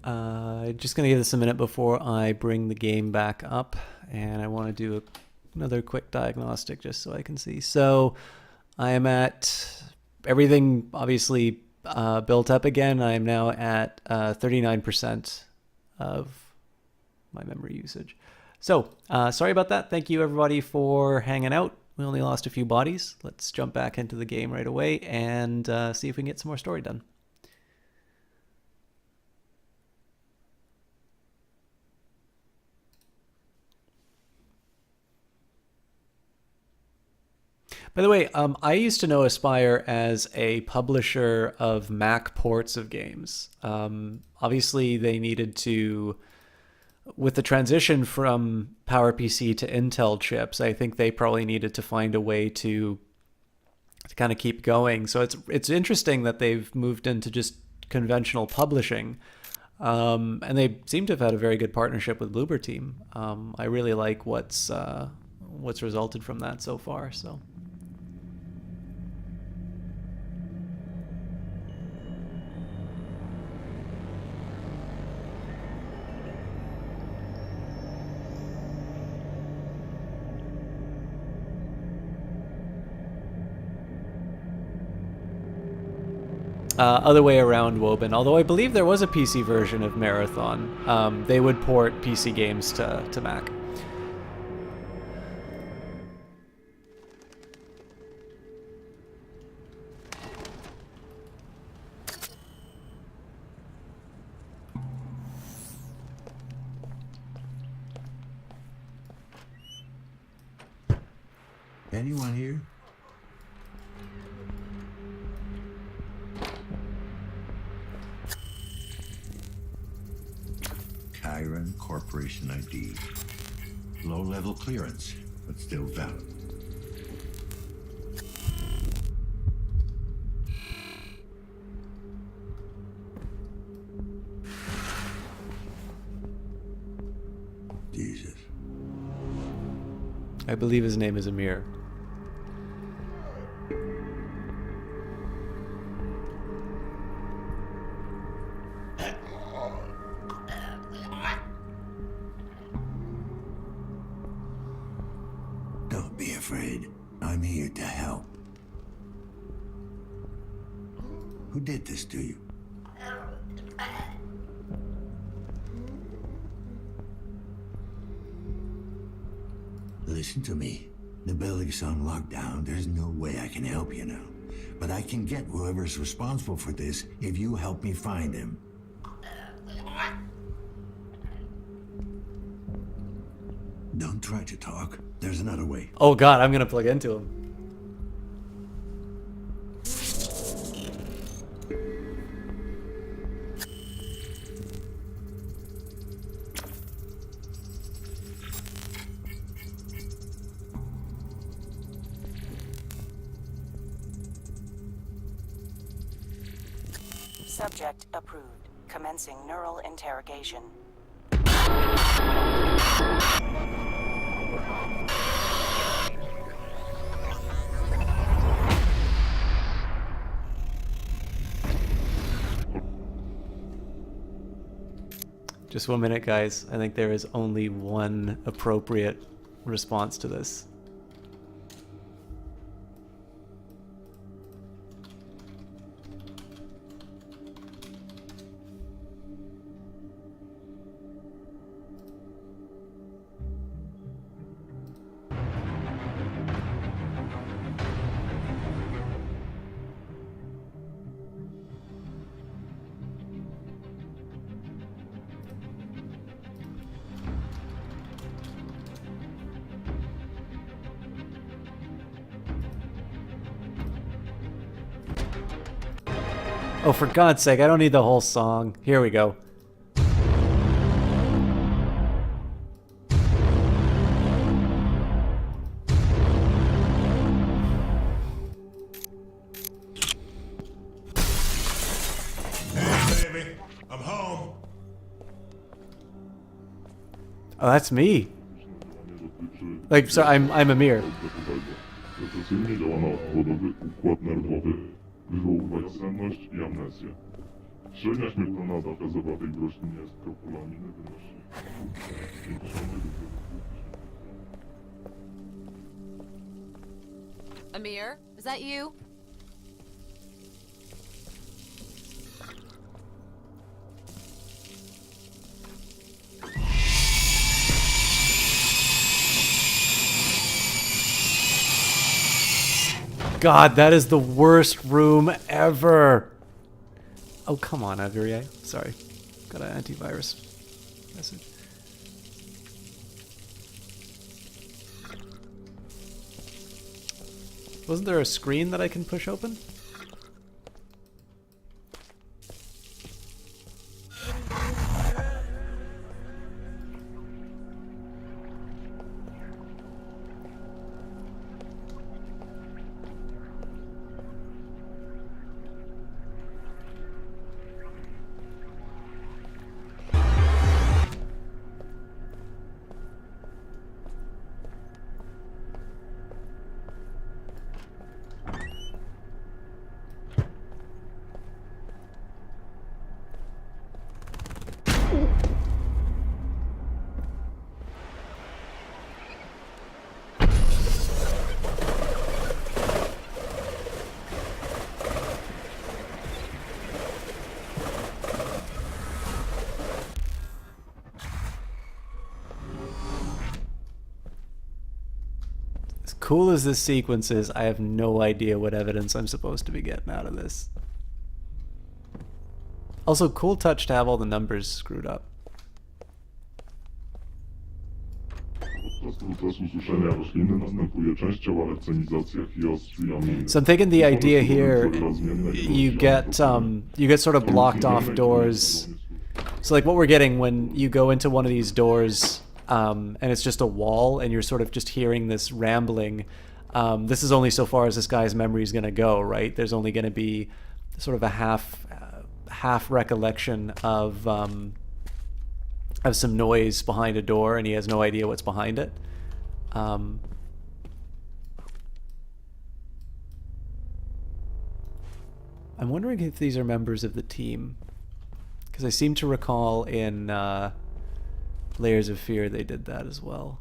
Just going to give this a minute before I bring the game back up, and I want to do another quick diagnostic just so I can see. So I am at everything obviously built up again. I am now at 39% of my memory usage. So sorry about that. Thank you everybody for hanging out. We only lost a few bodies. Let's jump back into the game right away and see if we can get some more story done. By the way, I used to know Aspyr as a publisher of Mac ports of games. Obviously, they needed to, with the transition from PowerPC to Intel chips, I think they probably needed to find a way to kind of keep going. So it's interesting that they've moved into just conventional publishing. And they seem to have had a very good partnership with Bloober Team. I really like what's resulted from that so far. So. Other way around, Woban. Although I believe there was a PC version of Marathon. They would port PC games to Mac. Anyone here? Chiron Corporation ID. Low-level clearance, but still valid. Jesus. I believe his name is Amir. Don't be afraid. I'm here to help. Who did this to you? Listen to me. The building's on lockdown. There's no way I can help you now. But I can get whoever's responsible for this if you help me find him. Don't try to talk. There's another way. Oh god, I'm gonna plug into him. Subject approved. Commencing neural interrogation. Just 1 minute, guys. I think there is only one appropriate response to this. Oh, for God's sake, I don't need the whole song. Here we go. Hey, baby, I'm home. Oh, that's me. Like, so I'm Amir. Średnia śmiertelna dawka zawartej w roślinie skopolaminy wynosi 50 Amir, is that you? God, that is the worst room ever. Oh, come on, Avirie. Sorry. Got an antivirus message. Wasn't there a screen that I can push open? As cool as this sequence is, I have no idea what evidence I'm supposed to be getting out of this. Also, cool touch to have all the numbers screwed up. Podczas procesu suszenia rośliny następuje częściowa lewcenizacja hiostrii aminy. So I'm thinking the idea here, you get sort of blocked off doors. So like what we're getting when you go into one of these doors, and it's just a wall, and you're sort of just hearing this rambling. This is only so far as this guy's memory is going to go, right? There's only going to be sort of a half recollection of some noise behind a door, and he has no idea what's behind it. I'm wondering if these are members of the team, because I seem to recall in Layers of Fear they did that as well.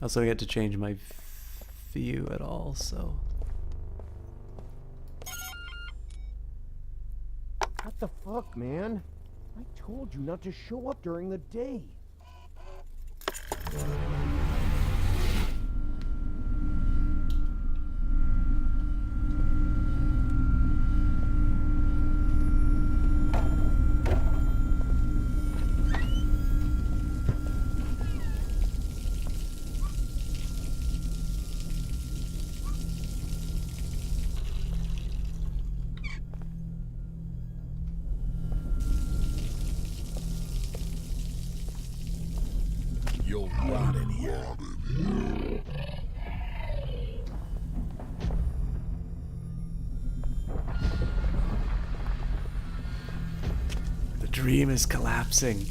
Also, I get to change my view at all, so... What the fuck, man? I told you not to show up during the day. You'll rot in here. The dream is collapsing.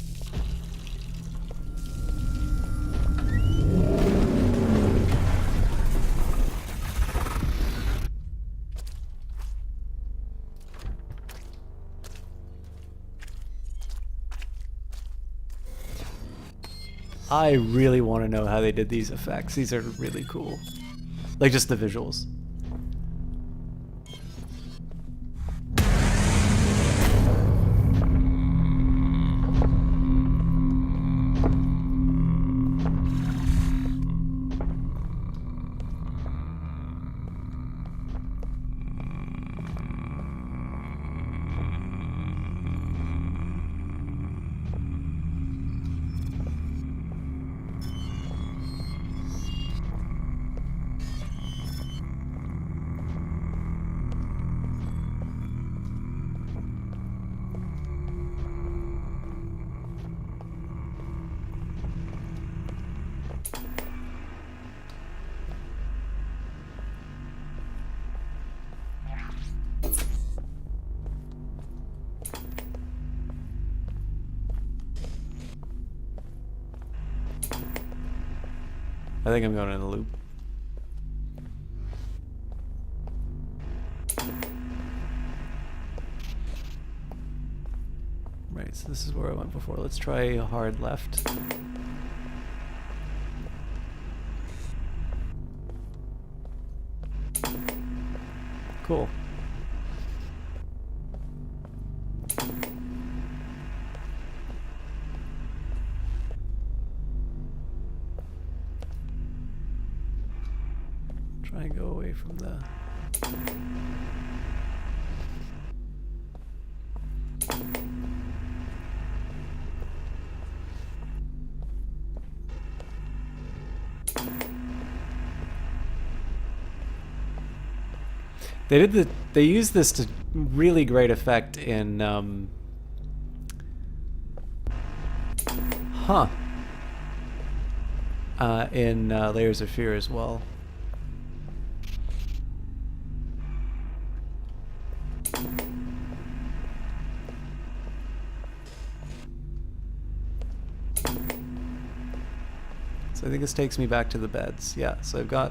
I really want to know how they did these effects. These are really cool. Like, just the visuals. I think I'm going in the loop. Right, so this is where I went before. Let's try a hard left. Cool. Try and go away from the... They used this to really great effect in Layers of Fear as well. So I think this takes me back to the beds. Yeah, so I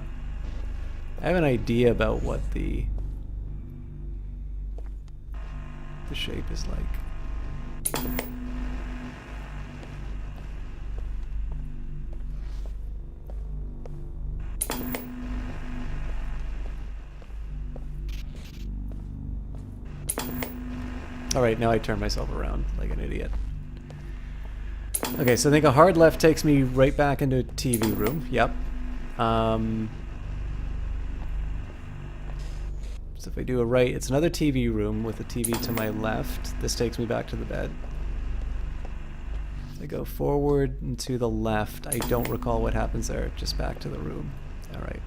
have an idea about what the shape is like. Alright, now I turn myself around like an idiot. Okay, so I think a hard left takes me right back into a TV room. Yep. So if I do a right, it's another TV room with a TV to my left. This takes me back to the bed. If I go forward and to the left, I don't recall what happens there. Just back to the room. Alright.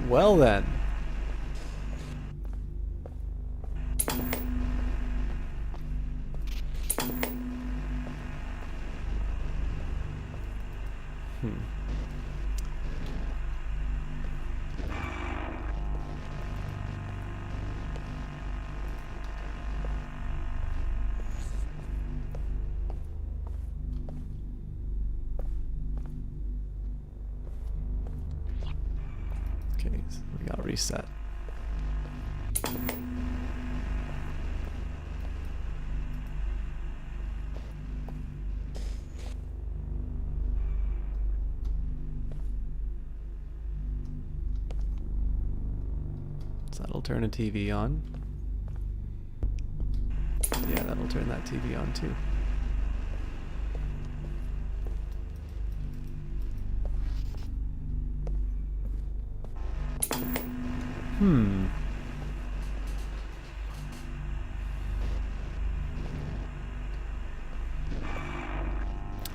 Well then. Okay, so we got reset. So that'll turn a TV on. Yeah, that'll turn that TV on too.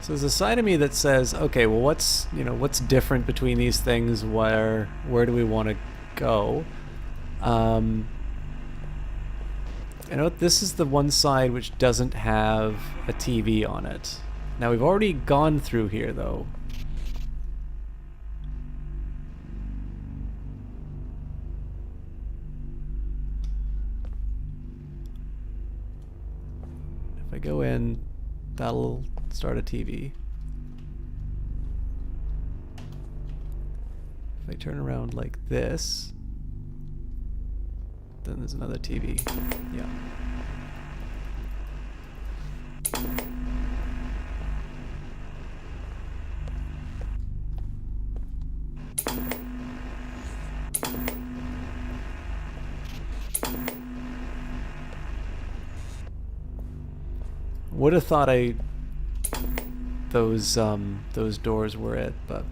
So there's a side of me that says, okay, well, what's different between these things? Where do we want to go? You know, this is the one side which doesn't have a TV on it. Now we've already gone through here, though. If I go in, that'll start a TV. If I turn around like this, then there's another TV. Yeah. Would have thought those doors were it, but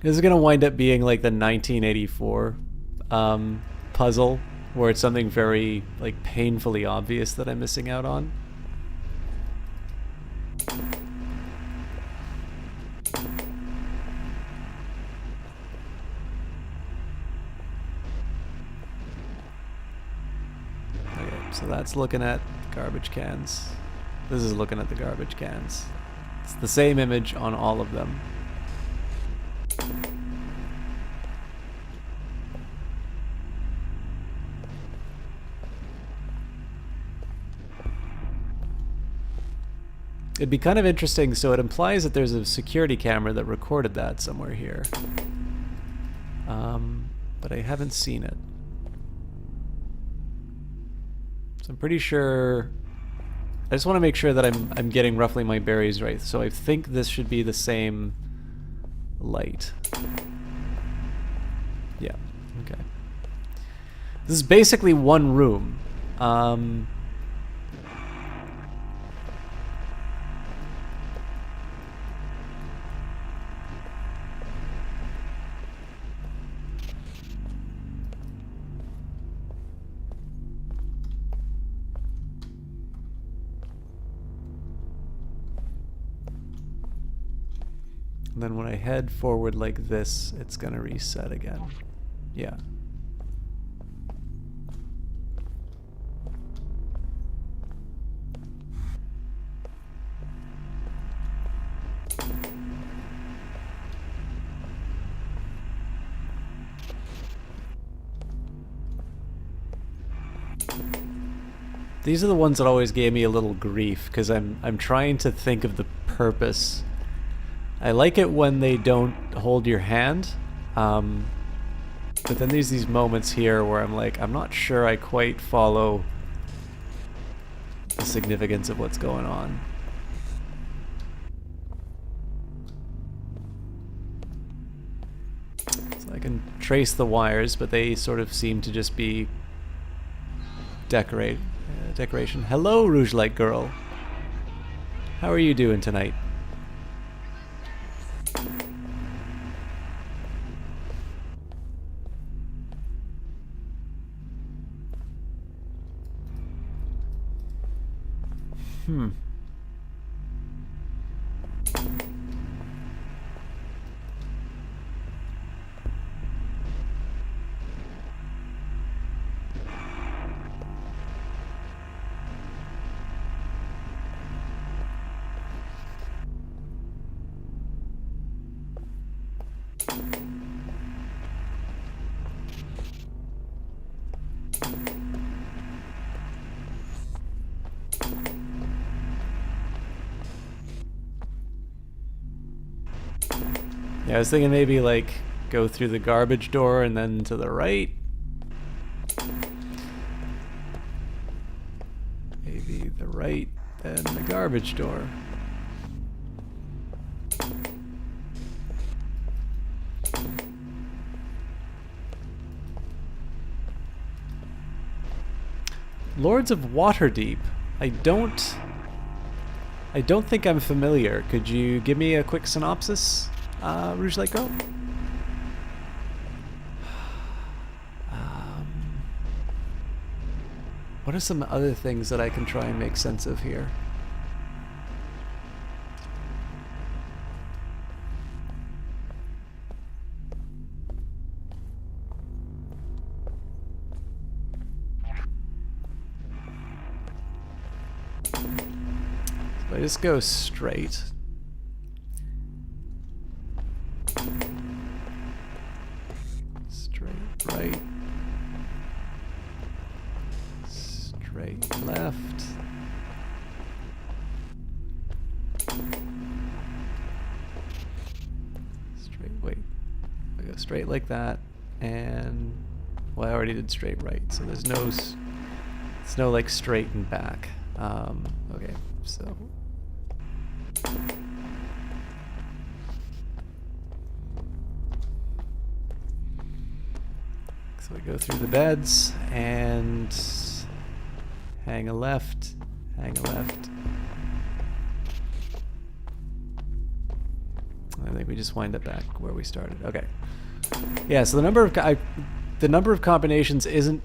This is gonna wind up being like the 1984 puzzle, where it's something very like painfully obvious that I'm missing out on. Okay, so that's looking at garbage cans. This is looking at the garbage cans. It's the same image on all of them. It'd be kind of interesting, so it implies that there's a security camera that recorded that somewhere here. But I haven't seen it. So I'm pretty sure... I just want to make sure that I'm getting roughly my berries right. So I think this should be the same light. Yeah, okay. This is basically one room. And then when I head forward like this, it's gonna reset again. Yeah. These are the ones that always gave me a little grief, because I'm trying to think of the purpose. I like it when they don't hold your hand, but then there's these moments here where I'm like, I'm not sure I quite follow the significance of what's going on. So I can trace the wires, but they sort of seem to just be decoration. Hello, Rouge Light Girl. How are you doing tonight? Yeah, I was thinking maybe like go through the garbage door and then to the right. Maybe the right, then the garbage door. Lords of Waterdeep. I don't think I'm familiar. Could you give me a quick synopsis, Rouge Light Girl? What are some other things that I can try and make sense of here? So I just go straight. Straight right. Straight left. Straight, wait. I go straight like that, and well, I already did straight right, so there's no like straight and back. Okay, so we go through the beds and hang a left, hang a left. I think we just wind up back where we started. Okay. Yeah, so the number of combinations isn't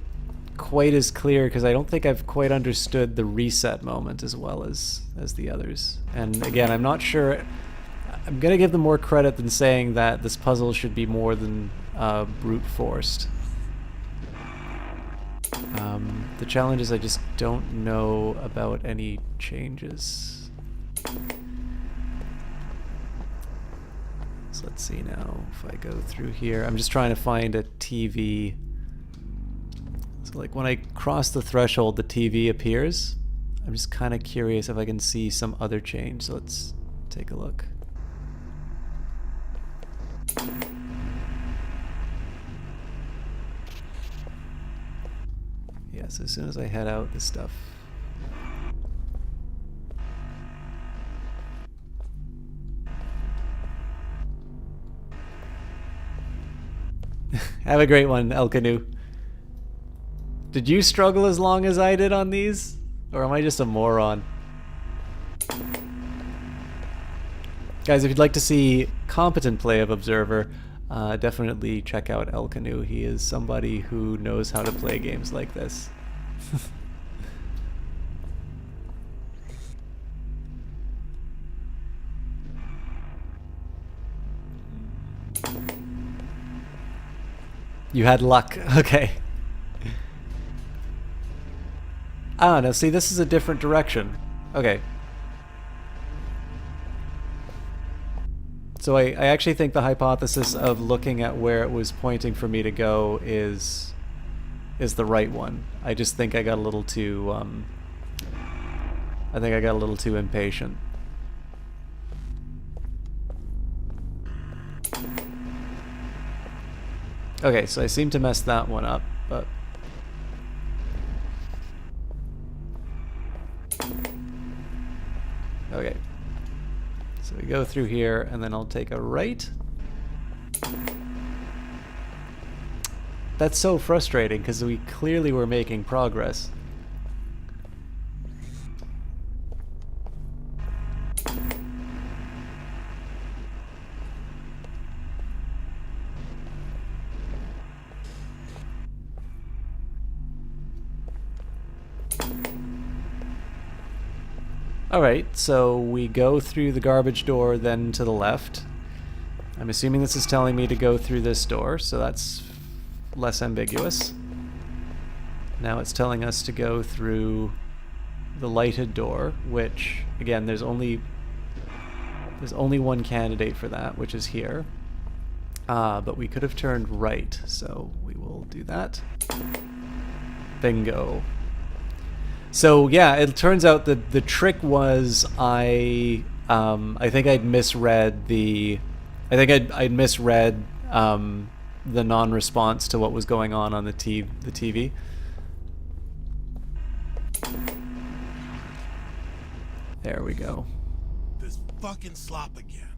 quite as clear because I don't think I've quite understood the reset moment as well as the others. And again, I'm not sure. I'm gonna give them more credit than saying that this puzzle should be more than brute forced. The challenge is I just don't know about any changes. So let's see now if I go through here. I'm just trying to find a TV. So like when I cross the threshold, the TV appears. I'm just kind of curious if I can see some other change. So let's take a look. Yeah, so as soon as I head out, this stuff. Have a great one, El Canoe. Did you struggle as long as I did on these? Or am I just a moron? Guys, if you'd like to see competent play of Observer, definitely check out El Canoe. He is somebody who knows how to play games like this. You had luck. Okay. Ah, now see, this is a different direction. Okay. So I actually think the hypothesis of looking at where it was pointing for me to go is the right one. I just think I got a little too I think I got a little too impatient. Okay, so I seem to mess that one up, but okay. So we go through here, and then I'll take a right. That's so frustrating, because we clearly were making progress. Alright, so we go through the garbage door, then to the left. I'm assuming this is telling me to go through this door, so that's less ambiguous. Now it's telling us to go through the lighted door, which, again, there's only one candidate for that, which is here. But we could have turned right, so we will do that. Bingo. So yeah, it turns out that the trick was I think I'd misread the the non-response to what was going on the TV. There we go. This fucking slop again.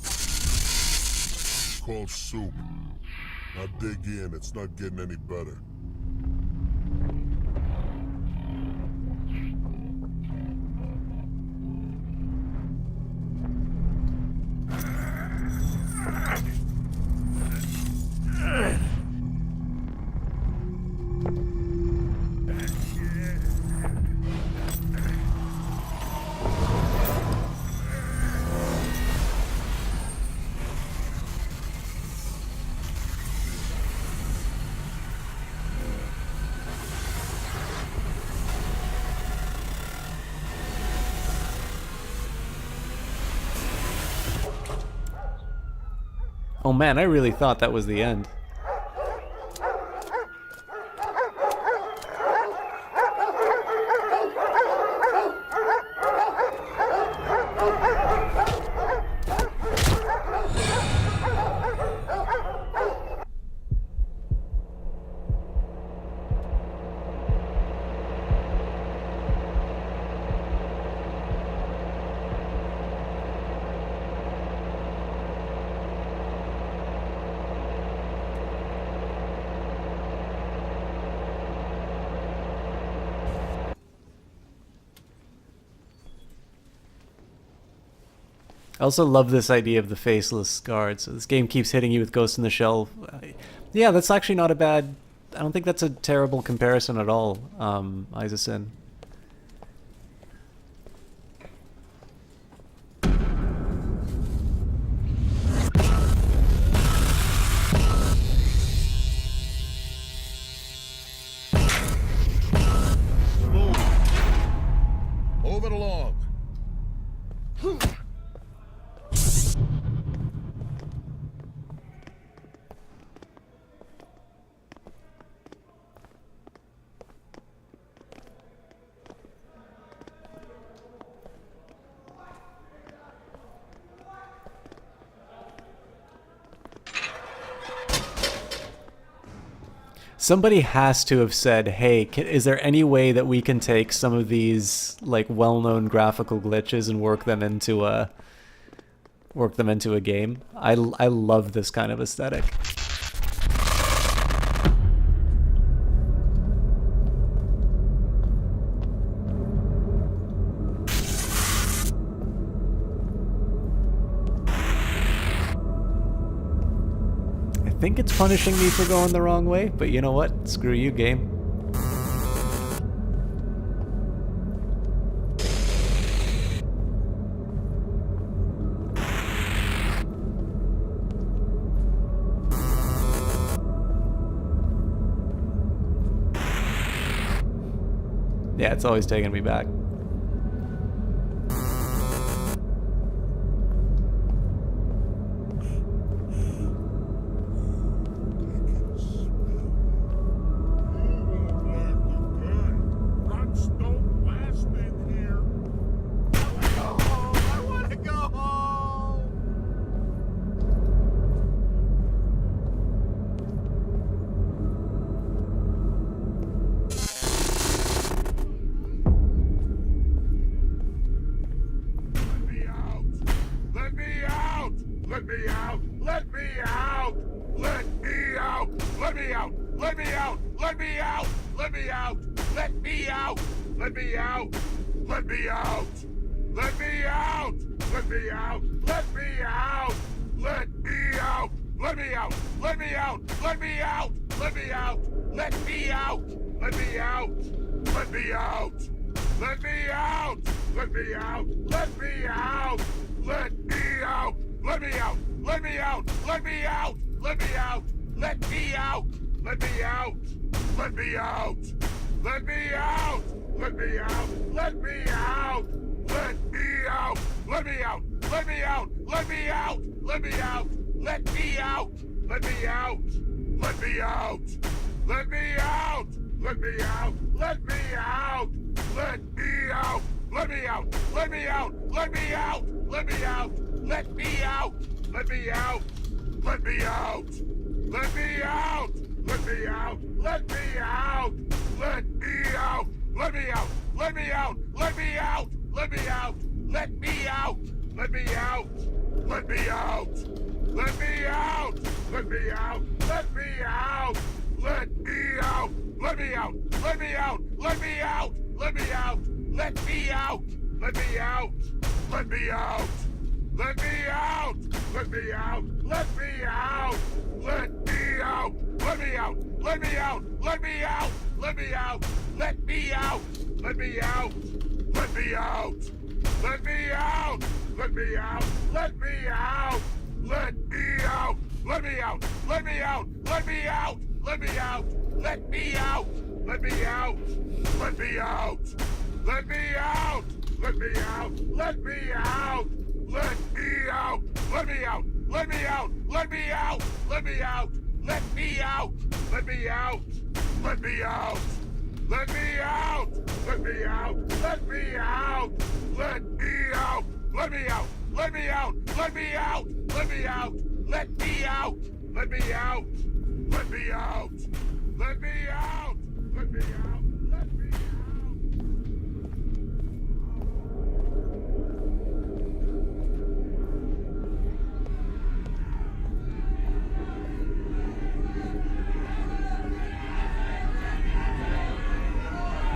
It's called soup. Now dig in, it's not getting any better. Oh man, I really thought that was the end. I also love this idea of the faceless guard. So this game keeps hitting you with Ghost in the Shell. Yeah, that's actually not a bad... I don't think that's a terrible comparison at all, Isaacson. Move it along. Somebody has to have said, "Hey, is there any way that we can take some of these like well-known graphical glitches and work them into a game?" I love this kind of aesthetic. I think it's punishing me for going the wrong way, but you know what? Screw you, game. Yeah, it's always taking me back.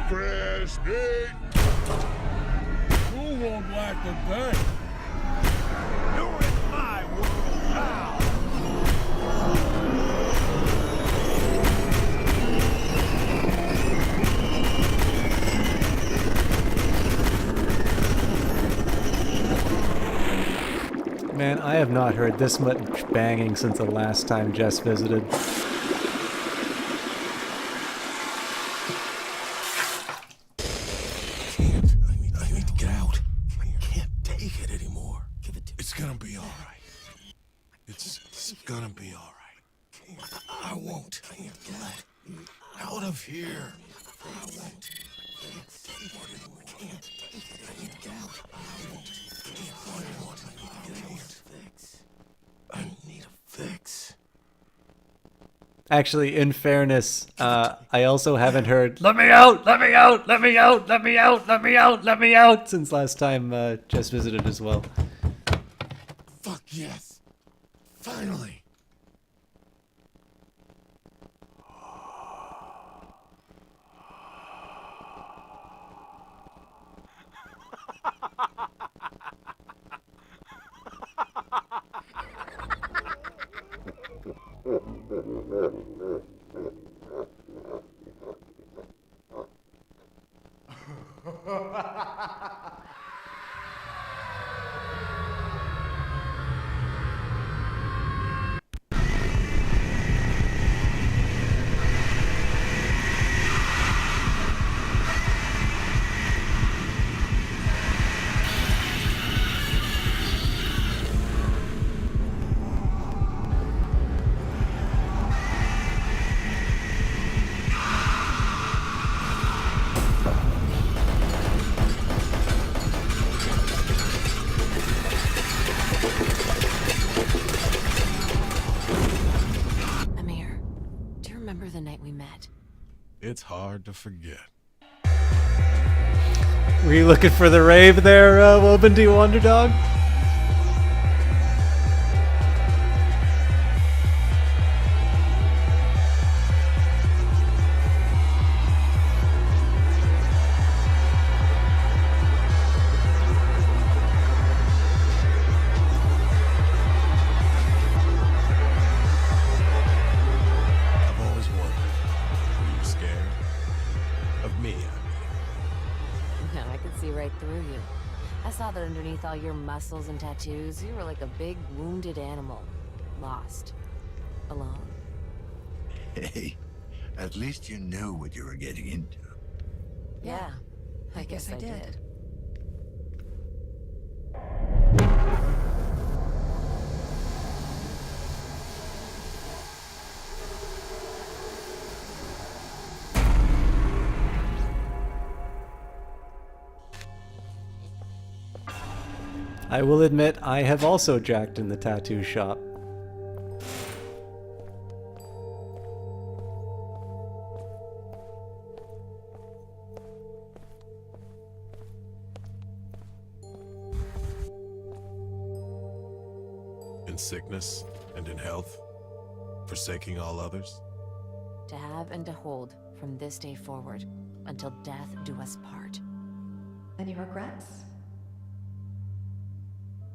Fresh meat! Who won't like the day? You're in my world now! Man, I have not heard this much banging since the last time Jess visited. I need to get out. I can't take it anymore. Give it to me. It's gonna be alright. It's gonna be alright. I won't let out of here. I won't take it anymore. I can't take it. I need to get out. I won't. I need a fix. Actually, in fairness, I also haven't heard "Let me out! Let me out! Let me out! Let me out! Let me out! Let me out!" since last time Jess visited as well. Fuck yes. Finally. Amir, do you remember the night we met? It's hard to forget. Were you looking for the rave there, Woban D Wonder Dog? I've always wondered. Were you scared? Of me, I mean. No, I could see right through you. I saw that underneath all your muscles and tattoos, you were like a big wounded animal. Lost. Alone. Hey, at least you knew what you were getting into. Yeah, I guess I did. I will admit, I have also jacked in the tattoo shop. In sickness and in health, forsaking all others. To have and to hold from this day forward, until death do us part. Any regrets?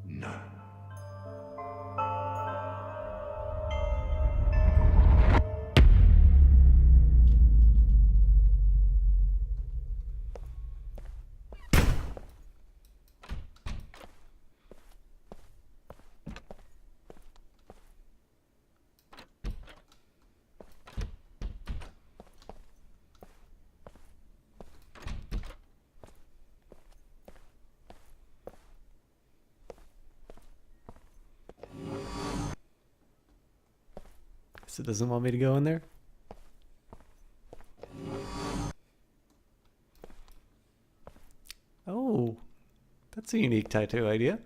None. So it doesn't want me to go in there? Oh, that's a unique tattoo idea.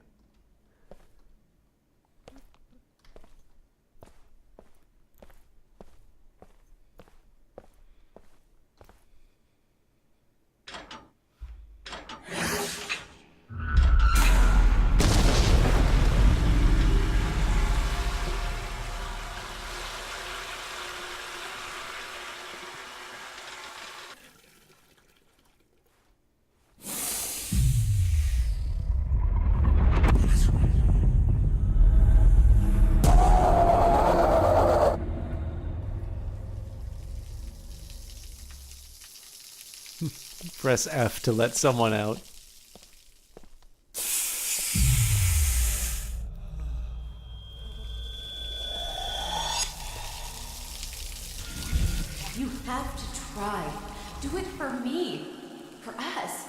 Press F to let someone out. You have to try. Do it for me. For us.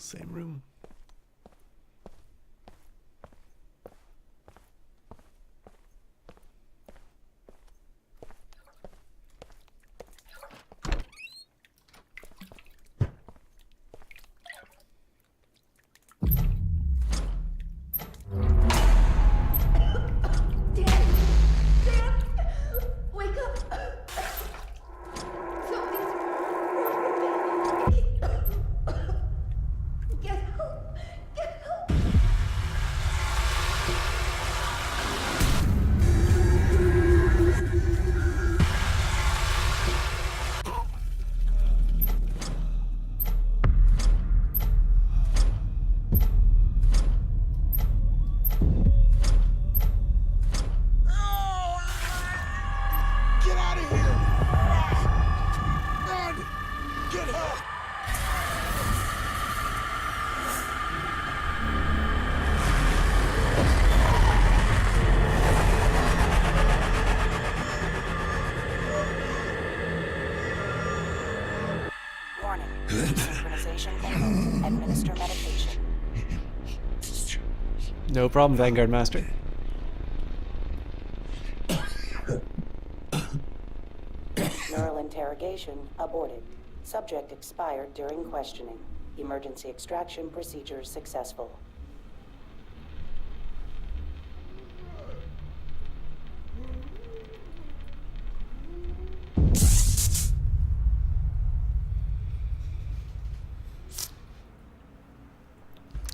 Same room. Wake up! Something's wrong with me. Get help! Get help! Get out of here! Run! Get help! Warning. Synchronization error. Administer medication. No problem, Vanguard Master. Neural interrogation aborted. Subject expired during questioning. Emergency extraction procedures successful.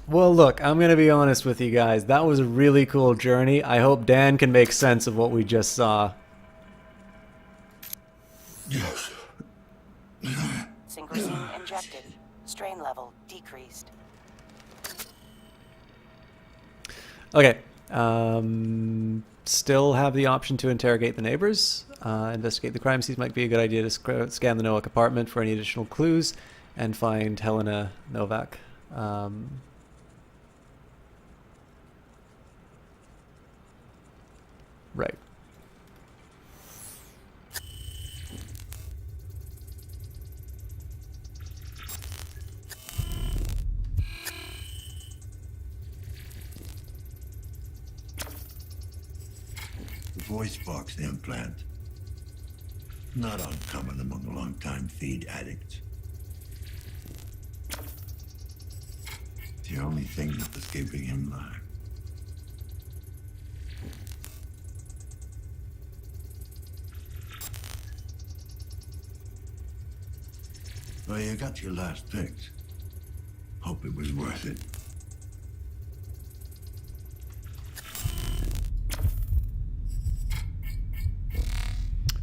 Well, look, I'm going to be honest with you guys. That was a really cool journey. I hope Dan can make sense of what we just saw. Yes. Synchrosine injected. Strain level decreased. Okay. Still have the option to interrogate the neighbors. Investigate the crime scenes might be a good idea to scan the Nowak apartment for any additional clues and find Helena Novak. Right. Voice box implant. Not uncommon among long-time feed addicts. The only thing that was keeping him alive. Well, you got your last fix. Hope it was worth it.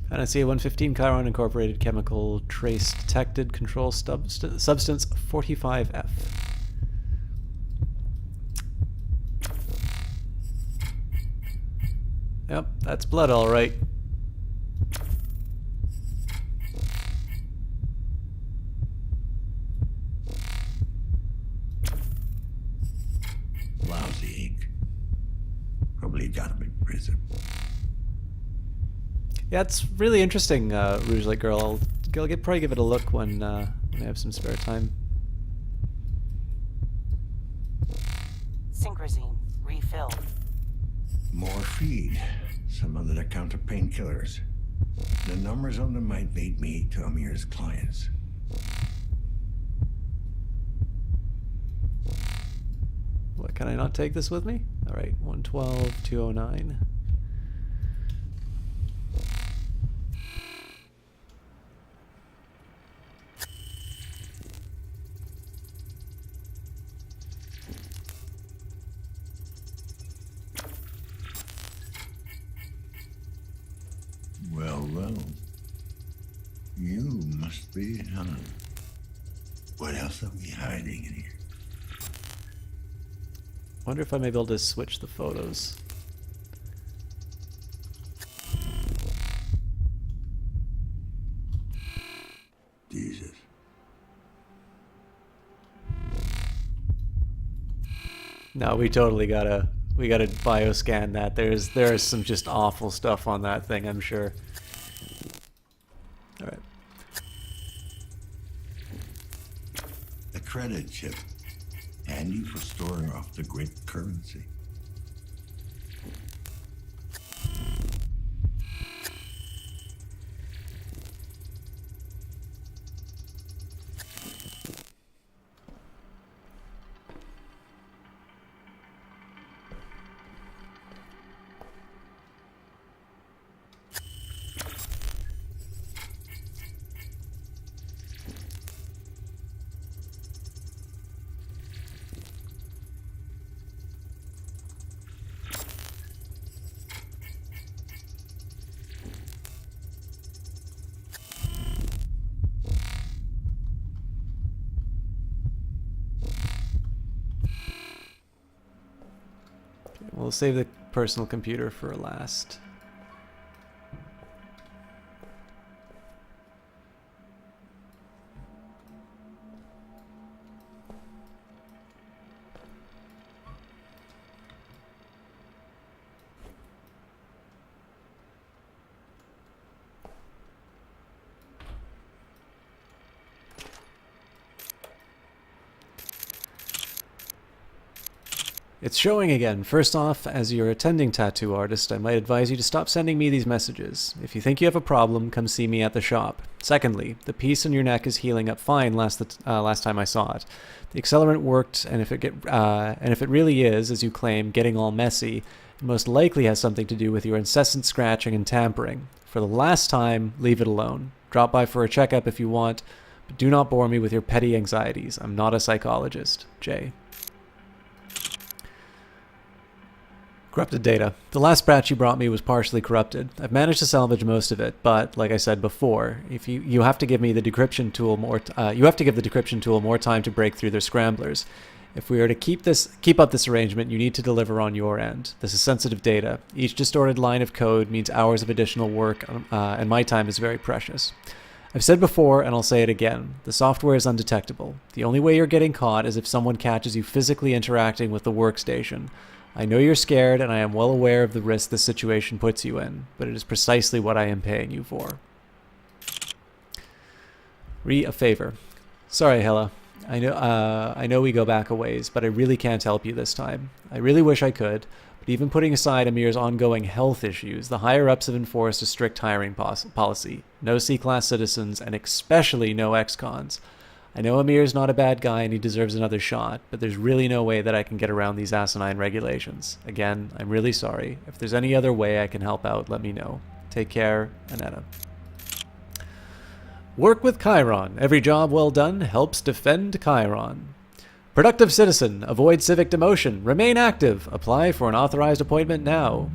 Panacea 115 Chiron Incorporated chemical trace detected. Control substance 45F. Yep, that's blood, all right. Lousy ink. Probably got him in prison. Yeah, it's really interesting, Rouge Light Girl. I'll probably give it a look when I have some spare time. Synchrosine refilled. More feed. Some of the counter painkillers. The numbers on them might lead me to Amir's clients. What, can I not take this with me? All right, 112, 209. Well, well. You must be Helen. What else are we hiding in here? Wonder if I may be able to switch the photos. Jesus. No, we totally gotta bioscan that. There's some just awful stuff on that thing, I'm sure. All right. A credit chip. handy for storing off the grit currency. We'll save the personal computer for last. It's showing again. First off, as your attending tattoo artist, I might advise you to stop sending me these messages. If you think you have a problem, come see me at the shop. Secondly, the piece in your neck is healing up fine last time I saw it. The accelerant worked, and if it really is, as you claim, getting all messy, it most likely has something to do with your incessant scratching and tampering. For the last time, leave it alone. Drop by for a checkup if you want, but do not bore me with your petty anxieties. I'm not a psychologist. Jay. Corrupted data. The last batch you brought me was partially corrupted. I've managed to salvage most of it, but like I said before, if you have to give me the decryption tool more you have to give the decryption tool more time to break through their scramblers. If we are to keep up this arrangement, you need to deliver on your end. This is sensitive data. Each distorted line of code means hours of additional work, and my time is very precious. I've said before, and I'll say it again, the software is undetectable. The only way you're getting caught is if someone catches you physically interacting with the workstation. I know you're scared, and I am well aware of the risk this situation puts you in, but it is precisely what I am paying you for. A favor. Sorry, Hela. I know we go back a ways, but I really can't help you this time. I really wish I could, but even putting aside Amir's ongoing health issues, the higher-ups have enforced a strict hiring policy. No C-class citizens, and especially no ex-cons. I know Amir's not a bad guy and he deserves another shot, but there's really no way that I can get around these asinine regulations. Again, I'm really sorry. If there's any other way I can help out, let me know. Take care, Anetta. Work with Chiron. Every job well done helps defend Chiron. Productive citizen. Avoid civic demotion. Remain active. Apply for an authorized appointment now.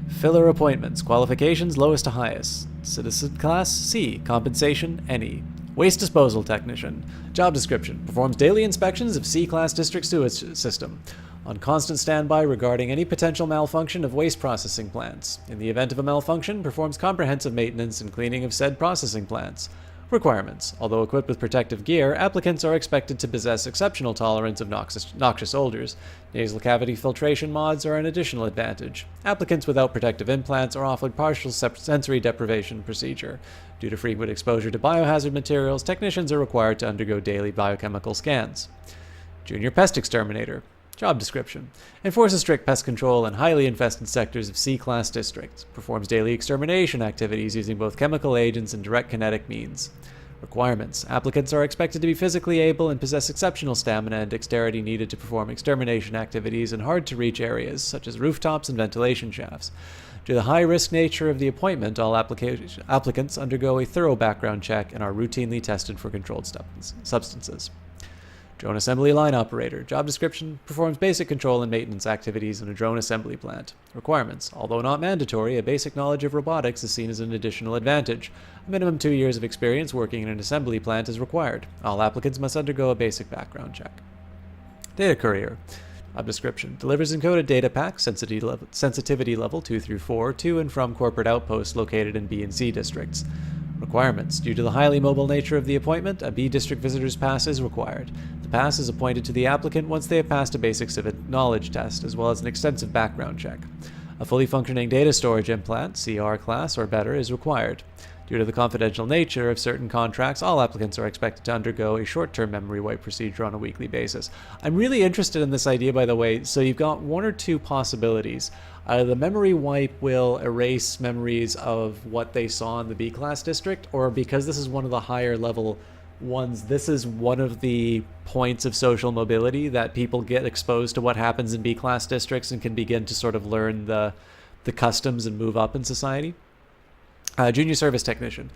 Filler appointments. Qualifications lowest to highest. Citizen class C. Compensation any. Waste disposal technician. Job description. Performs daily inspections of C-class district sewage system. On constant standby regarding any potential malfunction of waste processing plants. In the event of a malfunction, performs comprehensive maintenance and cleaning of said processing plants. Requirements. Although equipped with protective gear, applicants are expected to possess exceptional tolerance of noxious odors. Nasal cavity filtration mods are an additional advantage. Applicants without protective implants are offered partial sensory deprivation procedure. Due to frequent exposure to biohazard materials, technicians are required to undergo daily biochemical scans. Junior Pest Exterminator. Job description. Enforces strict pest control in highly infested sectors of C-class districts. Performs daily extermination activities using both chemical agents and direct kinetic means. Requirements. Applicants are expected to be physically able and possess exceptional stamina and dexterity needed to perform extermination activities in hard-to-reach areas, such as rooftops and ventilation shafts. Due to the high-risk nature of the appointment, all applicants undergo a thorough background check and are routinely tested for controlled substances. Drone assembly line operator. Job description. Performs basic control and maintenance activities in a drone assembly plant. Requirements. Although not mandatory, a basic knowledge of robotics is seen as an additional advantage. A minimum 2 years of experience working in an assembly plant is required. All applicants must undergo a basic background check. Data courier. Job description. Delivers encoded data packs, sensitivity level 2 through 4, to and from corporate outposts located in B and C districts. Requirements. Due to the highly mobile nature of the appointment, a B district visitor's pass is required. The pass is appointed to the applicant once they have passed a basic civic knowledge test, as well as an extensive background check. A fully functioning data storage implant, CR class or better, is required. Due to the confidential nature of certain contracts, all applicants are expected to undergo a short-term memory wipe procedure on a weekly basis. I'm really interested in this idea, by the way. So you've got one or two possibilities. The memory wipe will erase memories of what they saw in the B-class district, or because this is one of the higher level ones, this is one of the points of social mobility that people get exposed to what happens in B-class districts and can begin to sort of learn the customs and move up in society. Junior service technician.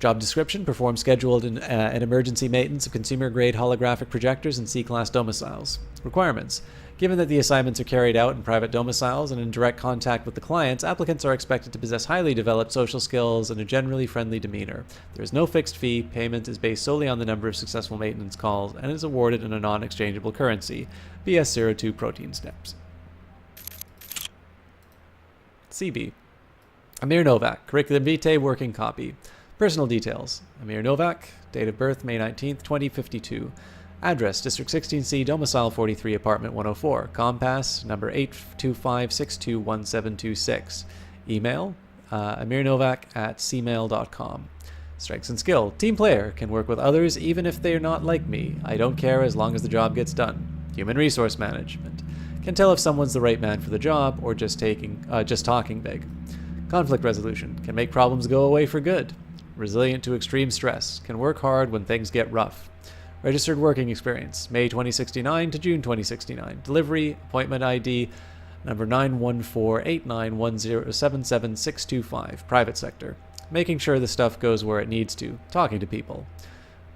Job description: perform scheduled and emergency maintenance of consumer-grade holographic projectors in C-class domiciles. Requirements: given that the assignments are carried out in private domiciles and in direct contact with the clients, applicants are expected to possess highly developed social skills and a generally friendly demeanor. There is no fixed fee. Payment is based solely on the number of successful maintenance calls and is awarded in a non-exchangeable currency, BS02 protein steps. CB. Amir Novak, curriculum vitae, working copy. Personal details: Amir Novak, date of birth May 19th, 2052. Address: District 16C, Domicile 43, Apartment 104. Compass number 825621726. Email: amirnovak@cmail.com. Strengths and skill: team player, can work with others even if they're not like me. I don't care as long as the job gets done. Human resource management: can tell if someone's the right man for the job or just talking big. Conflict resolution: can make problems go away for good. Resilient to extreme stress: can work hard when things get rough. Registered working experience: May 2069 to June 2069. Delivery: appointment ID number 9148910777625. Private sector: making sure the stuff goes where it needs to, talking to people.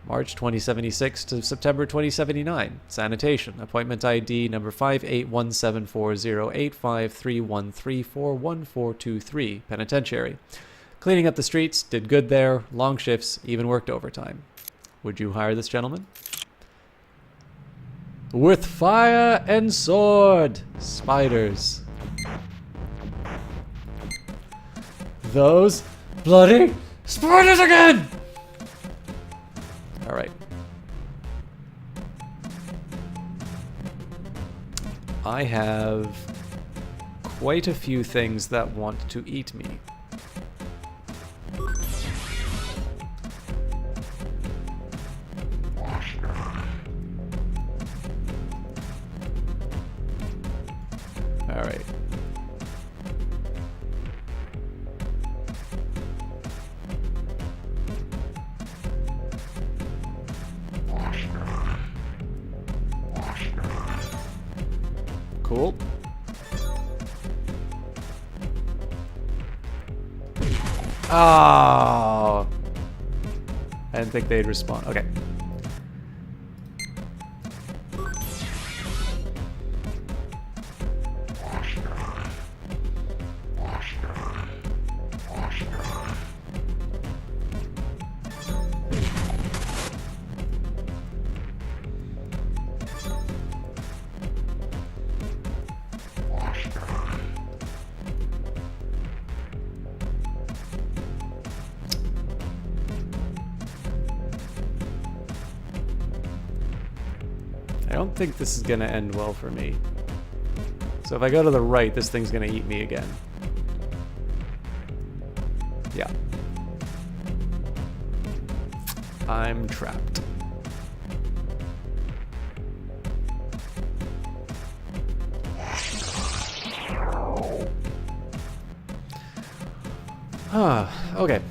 March 2076 to September 2079. Sanitation: appointment ID number 5817408531341423. Penitentiary: cleaning up the streets, did good there, long shifts, even worked overtime. Would you hire this gentleman? With fire and sword. Spiders. Those bloody spiders again! All right. I have quite a few things that want to eat me. All right. Cool. Oh, I didn't think they'd respond. Okay. I don't think this is gonna end well for me. So if I go to the right, this thing's gonna eat me again. Yeah. I'm trapped. Okay.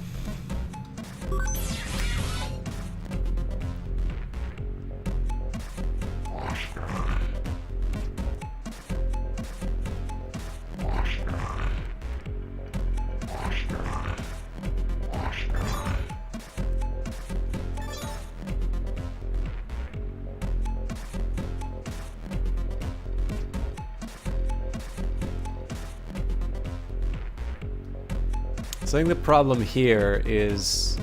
So I think the problem here is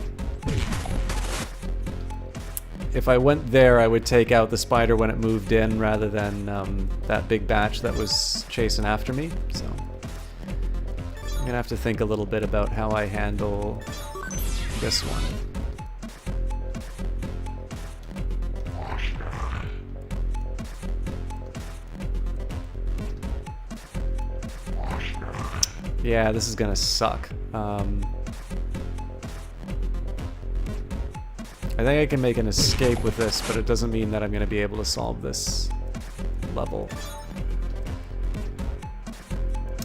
if I went there, I would take out the spider when it moved in rather than that big batch that was chasing after me. So I'm gonna have to think a little bit about how I handle this one. Yeah, this is gonna suck. I think I can make an escape with this, but it doesn't mean that I'm going to be able to solve this level.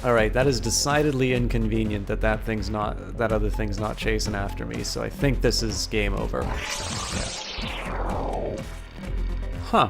Alright, that is decidedly inconvenient that that other thing's not chasing after me, so I think this is game over. Yeah. Huh.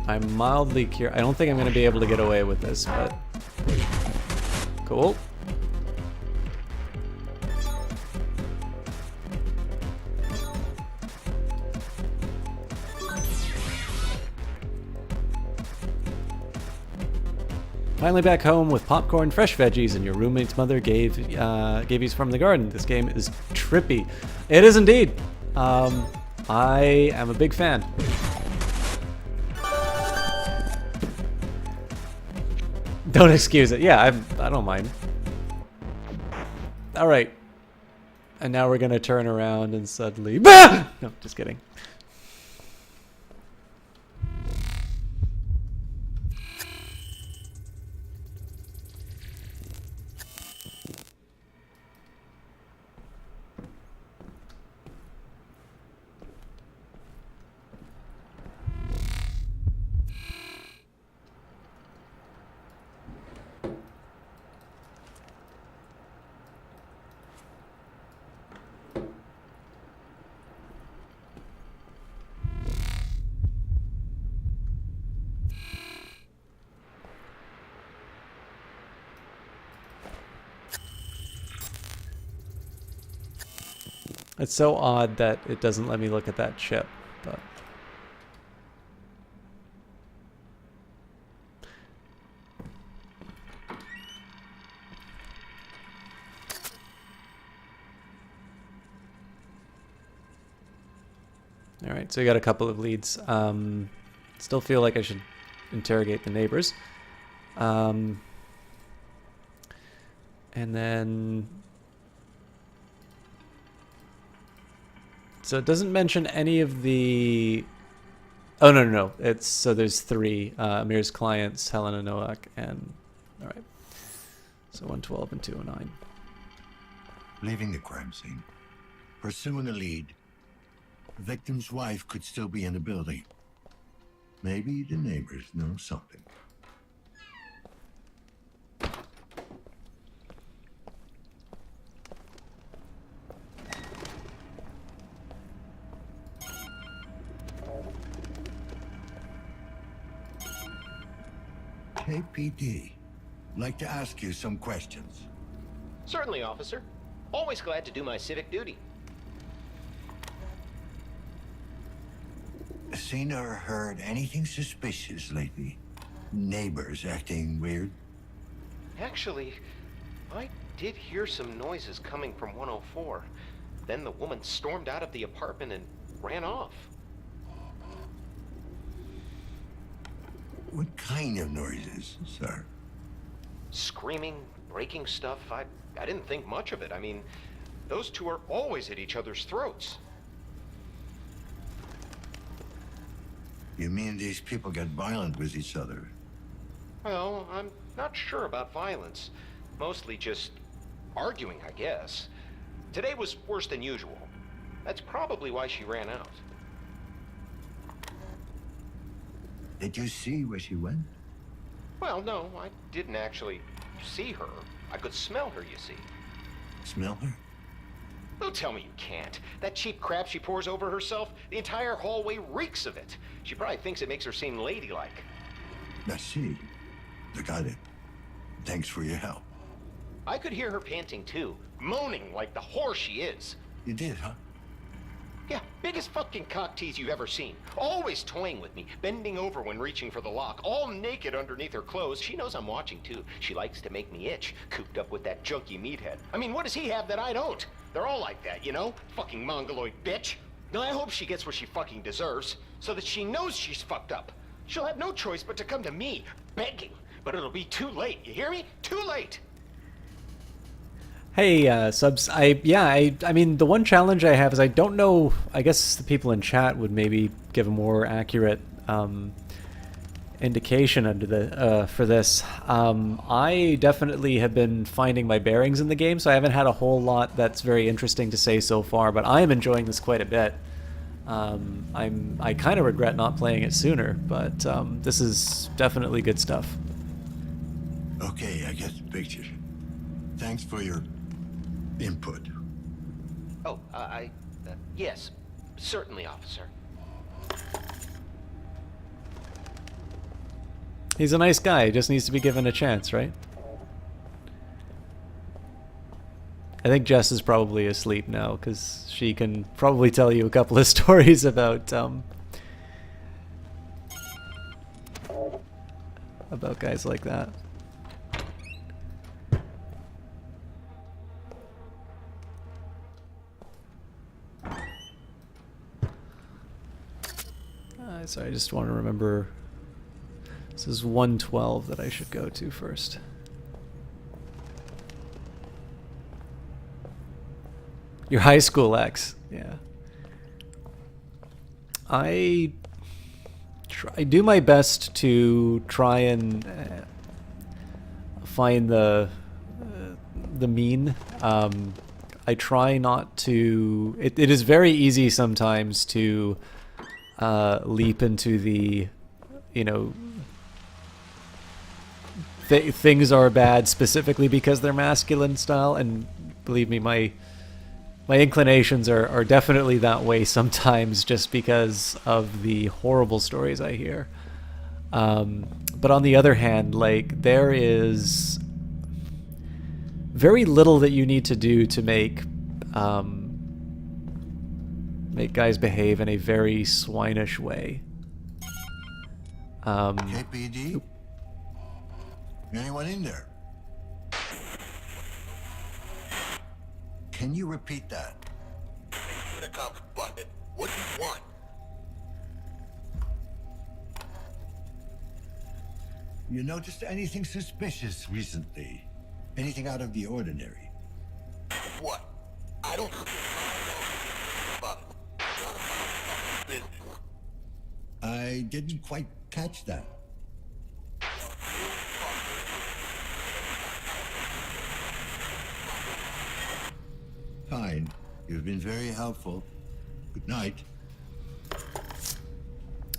I'm mildly curious. I don't think I'm going to be able to get away with this, but... Cool. Finally back home with popcorn, fresh veggies, and your roommate's mother gave you from the garden. This game is trippy. It is indeed. I am a big fan. Don't excuse it. Yeah, I don't mind. All right. And now we're gonna turn around and suddenly... Bah! No, just kidding. It's so odd that it doesn't let me look at that chip, but... Alright, so we got a couple of leads. Still feel like I should interrogate the neighbors. And then... So it doesn't mention any of the... Oh, no. It's, so there's three. Amir's clients, Helena Nowak, and... Alright. So 112 and 209. Leaving the crime scene. Pursuing a lead. The victim's wife could still be in the building. Maybe the neighbors know something. Hey, PD. Like to ask you some questions. Certainly, officer. Always glad to do my civic duty. Seen or heard anything suspicious lately? Neighbors acting weird? Actually, I did hear some noises coming from 104. Then the woman stormed out of the apartment and ran off. What kind of noises, sir? Screaming, breaking stuff. I didn't think much of it. I mean, those two are always at each other's throats. You mean these people get violent with each other? Well, I'm not sure about violence. Mostly just arguing, I guess. Today was worse than usual. That's probably why she ran out. Did you see where she went? Well, no, I didn't actually see her. I could smell her, you see. Smell her? Don't tell me you can't. That cheap crap she pours over herself, the entire hallway reeks of it. She probably thinks it makes her seem ladylike. I see. I got it. Thanks for your help. I could hear her panting too, moaning like the whore she is. You did, huh? Yeah, biggest fucking cock tease you've ever seen. Always toying with me, bending over when reaching for the lock, all naked underneath her clothes. She knows I'm watching too. She likes to make me itch, cooped up with that junky meathead. I mean, what does he have that I don't? They're all like that, you know? Fucking mongoloid bitch. Now I hope she gets what she fucking deserves, so that she knows she's fucked up. She'll have no choice but to come to me, begging. but it'll be too late. You hear me? Too late. Hey, subs. I mean, the one challenge I have is I don't know. I guess the people in chat would maybe give a more accurate indication under the for this. I definitely have been finding my bearings in the game, so I haven't had a whole lot that's very interesting to say so far. But I am enjoying this quite a bit. I kind of regret not playing it sooner, but this is definitely good stuff. Okay, I get the picture. Thanks for your input. Oh, yes, certainly, officer. He's a nice guy. He just needs to be given a chance, right? I think Jess is probably asleep now because she can probably tell you a couple of stories about guys like that. Sorry, I just want to remember. This is 112 that I should go to first. Your high school ex, yeah. I do my best to try and find the mean. I try not to. It is very easy sometimes to leap into the, you know, things are bad specifically because they're masculine style, and believe me, my inclinations are definitely that way sometimes just because of the horrible stories I hear. But on the other hand, like, there is very little that you need to do to make guys behave in a very swinish way. KPD? Anyone in there? Can you repeat that? The cop bucket. What do you want? You noticed anything suspicious recently? Anything out of the ordinary? What? I don't. I didn't quite catch that. Fine. You've been very helpful. Good night.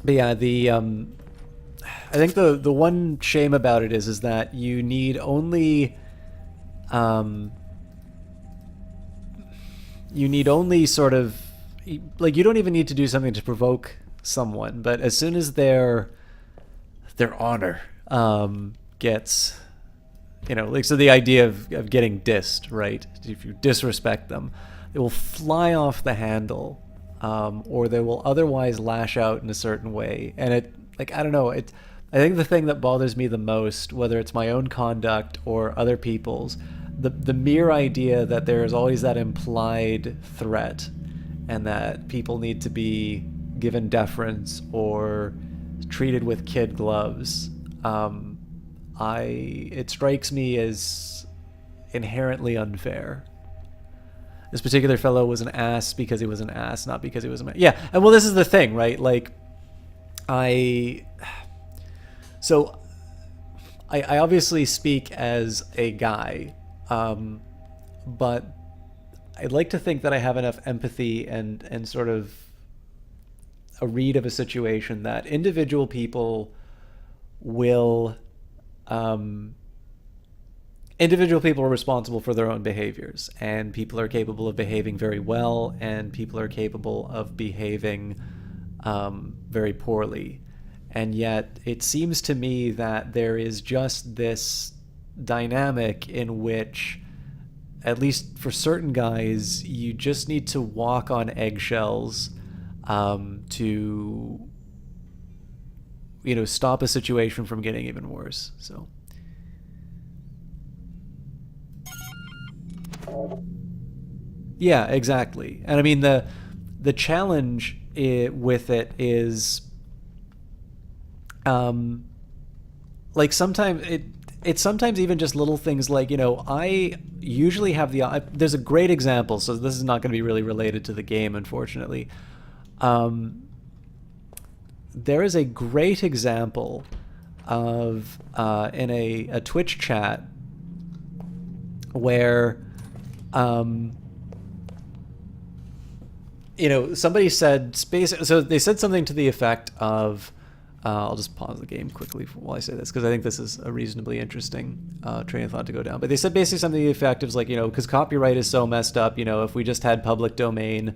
But yeah, I think the one shame about it is that you need only sort of, like, you don't even need to do something to provoke someone, but as soon as their honor gets, you know, like, so the idea of getting dissed, right? If you disrespect them, they will fly off the handle, or they will otherwise lash out in a certain way. And it, like, I don't know, I think the thing that bothers me the most, whether it's my own conduct or other people's, the mere idea that there is always that implied threat, and that people need to be given deference or treated with kid gloves. It strikes me as inherently unfair. This particular fellow was an ass because he was an ass, not because he was a man. Yeah, and well, this is the thing, right? Like, I obviously speak as a guy, but I'd like to think that I have enough empathy and sort of a read of a situation that individual people will, individual people are responsible for their own behaviors, and people are capable of behaving very well, and people are capable of behaving very poorly. And yet it seems to me that there is just this dynamic in which, at least for certain guys, you just need to walk on eggshells to, you know, stop a situation from getting even worse. So yeah, exactly. And I mean, the challenge with it is, like sometimes it's sometimes even just little things like, I usually have there's a great example, so this is not going to be really related to the game, unfortunately. There is a great example of in a Twitch chat where somebody said so they said something to the effect of I'll just pause the game quickly while I say this, because I think this is a reasonably interesting train of thought to go down. But they said basically something to the effect of like, because copyright is so messed up, if we just had public domain,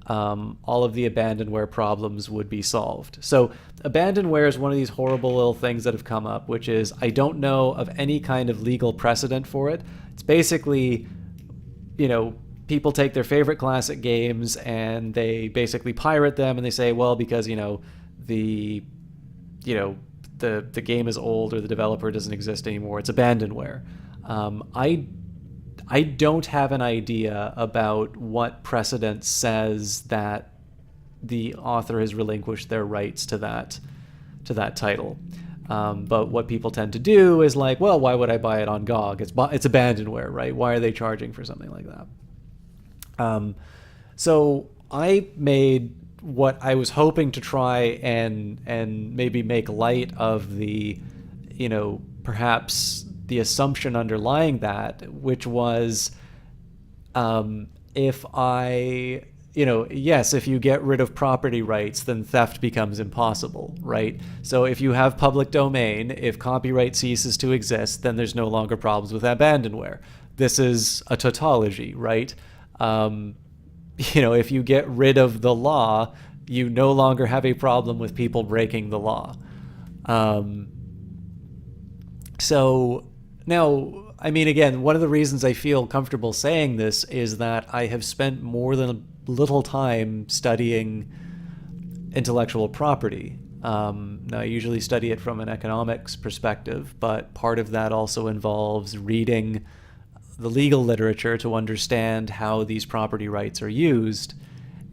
all of the abandonware problems would be solved. So abandonware is one of these horrible little things that have come up, which is I don't know of any kind of legal precedent for it. It's basically, people take their favorite classic games and they basically pirate them, and they say, well, because the game is old or the developer doesn't exist anymore, it's abandonware. I don't have an idea about what precedent says that the author has relinquished their rights to that title. But what people tend to do is like, well, why would I buy it on GOG? It's abandonware, right? Why are they charging for something like that? So I made what I was hoping to try and maybe make light of the, perhaps the assumption underlying that, which was, if if you get rid of property rights, then theft becomes impossible, right? So if you have public domain, if copyright ceases to exist, then there's no longer problems with abandonware. This is a tautology, right? If you get rid of the law, you no longer have a problem with people breaking the law. So now, I mean, again, one of the reasons I feel comfortable saying this is that I have spent more than a little time studying intellectual property. Now, I usually study it from an economics perspective, but part of that also involves reading the legal literature to understand how these property rights are used.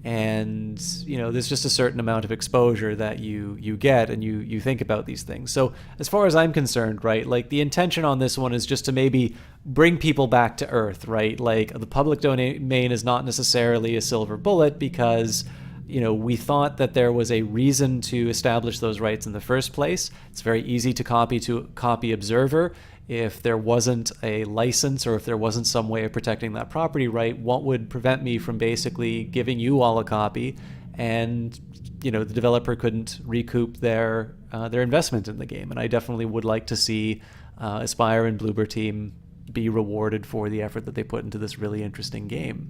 And there's just a certain amount of exposure that you get, and you think about these things. So as far as I'm concerned, right, like the intention on this one is just to maybe bring people back to earth, right? Like the public domain is not necessarily a silver bullet, because we thought that there was a reason to establish those rights in the first place. It's very easy to copy Observer. If there wasn't a license, or if there wasn't some way of protecting that property right, what would prevent me from basically giving you all a copy, and the developer couldn't recoup their investment in the game? And I definitely would like to see Aspyr and Bloober Team be rewarded for the effort that they put into this really interesting game.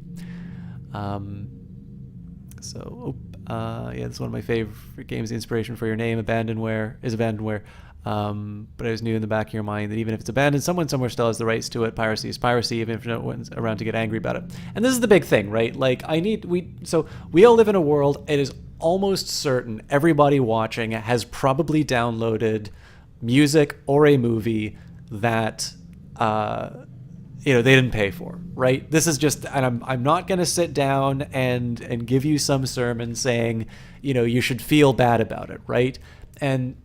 This is one of my favorite games. The inspiration for your name, Abandonware. But it was new in the back of your mind that even if it's abandoned, someone somewhere still has the rights to it. Piracy is piracy, even if no one's around to get angry about it. And this is the big thing, right? Like we all live in a world. It is almost certain everybody watching has probably downloaded music or a movie that they didn't pay for, right? This is just, and I'm not going to sit down and give you some sermon saying, you should feel bad about it, right? And,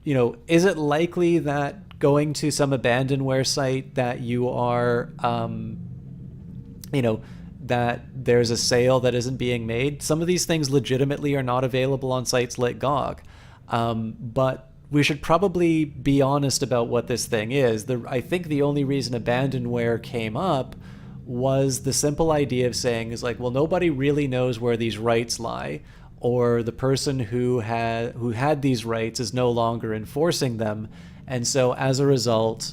is it likely that going to some abandonware site that you are, that there's a sale that isn't being made? Some of these things legitimately are not available on sites like GOG. But we should probably be honest about what this thing is. I think the only reason abandonware came up was the simple idea of saying is like, well, nobody really knows where these rights lie, or the person who had these rights is no longer enforcing them, and so as a result,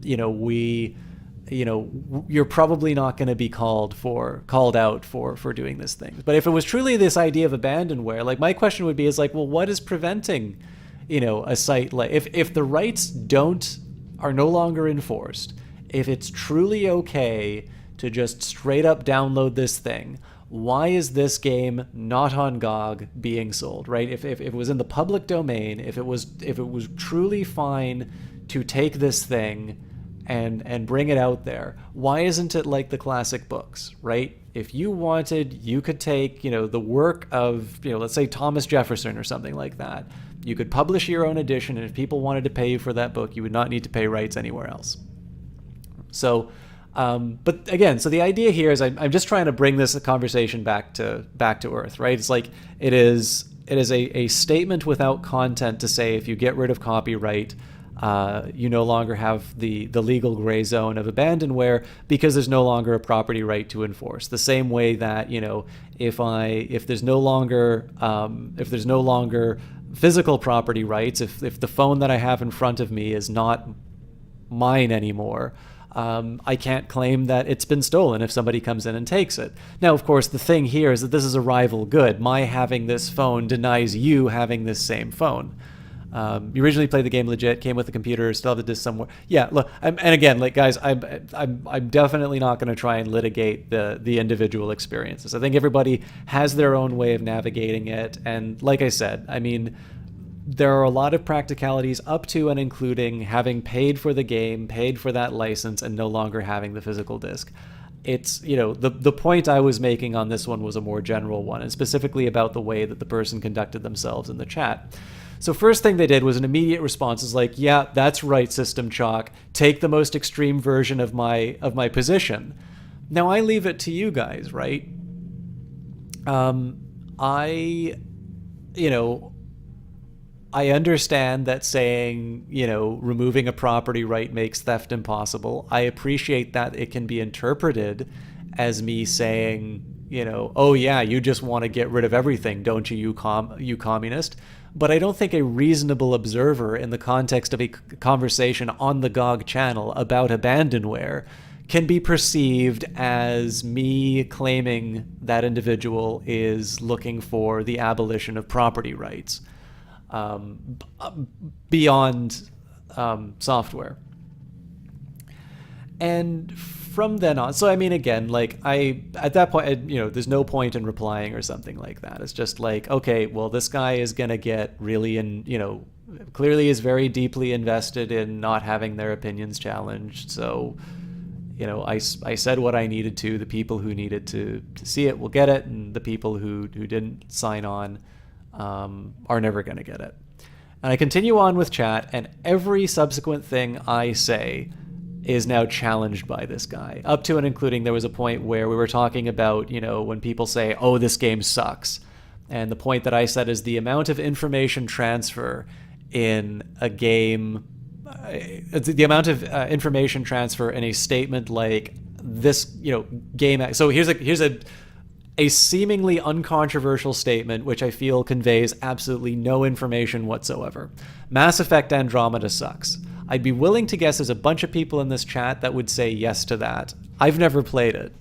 you're probably not going to be called out for doing this thing. But if it was truly this idea of abandonware, like my question would be is like, well, what is preventing, a site like if the rights are no longer enforced, if it's truly okay to just straight up download this thing, why is this game not on GOG being sold, right? If it was in the public domain, if it was truly fine to take this thing and bring it out there, why isn't it like the classic books, right? If you wanted, you could take, the work of, let's say Thomas Jefferson or something like that, You could publish your own edition, and if people wanted to pay you for that book, you would not need to pay rights anywhere else. So, but again, so the idea here is I'm just trying to bring this conversation back to earth, right? It's like it is a statement without content to say if you get rid of copyright, you no longer have the legal gray zone of abandonware because there's no longer a property right to enforce. The same way that, you know, if there's no longer physical property rights, if the phone that I have in front of me is not mine anymore, I can't claim that it's been stolen if somebody comes in and takes it. Now, of course, the thing here is that this is a rival good. My having this phone denies you having this same phone. You originally played the game legit, came with the computer, still have the disc somewhere. Yeah, look, and again, like guys, I'm definitely not going to try and litigate the individual experiences. I think everybody has their own way of navigating it, and like I said, I mean, there are a lot of practicalities up to and including having paid for the game, paid for that license, and no longer having the physical disc. It's, you know, the point I was making on this one was a more general one, and specifically about the way that the person conducted themselves in the chat. So first thing they did was an immediate response is like, yeah, that's right, System Chalk. Take the most extreme version of my position. Now I leave it to you guys, right? I understand that saying, you know, removing a property right makes theft impossible. I appreciate that it can be interpreted as me saying, you know, oh yeah, you just want to get rid of everything, don't you, you communist? But I don't think a reasonable observer in the context of a conversation on the GOG channel about abandonware can be perceived as me claiming that individual is looking for the abolition of property rights. Beyond software. And from then on, so I mean, again, like at that point, you know, there's no point in replying or something like that. It's just like, okay, well, this guy is going to get really, clearly is very deeply invested in not having their opinions challenged. So, you know, I said what I needed to. The people who needed to see it will get it, and the people who didn't sign on are never going to get it. And I continue on with chat, and every subsequent thing I say is now challenged by this guy. Up to and including there was a point where we were talking about, you know, when people say, oh, this game sucks. And the point that I said is the amount of information transfer in a game, the amount of information transfer in a statement like this, you know, game. So here's a seemingly uncontroversial statement, which I feel conveys absolutely no information whatsoever. Mass Effect Andromeda sucks. I'd be willing to guess there's a bunch of people in this chat that would say yes to that. I've never played it.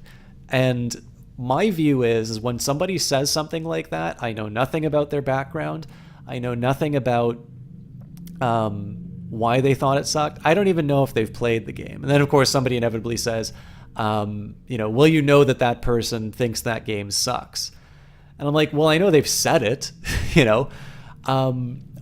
And my view is when somebody says something like that, I know nothing about their background. I know nothing about why they thought it sucked. I don't even know if they've played the game. And then, of course, somebody inevitably says, you know, well, you know that person thinks that game sucks. And I'm like, well, I know they've said it, you know,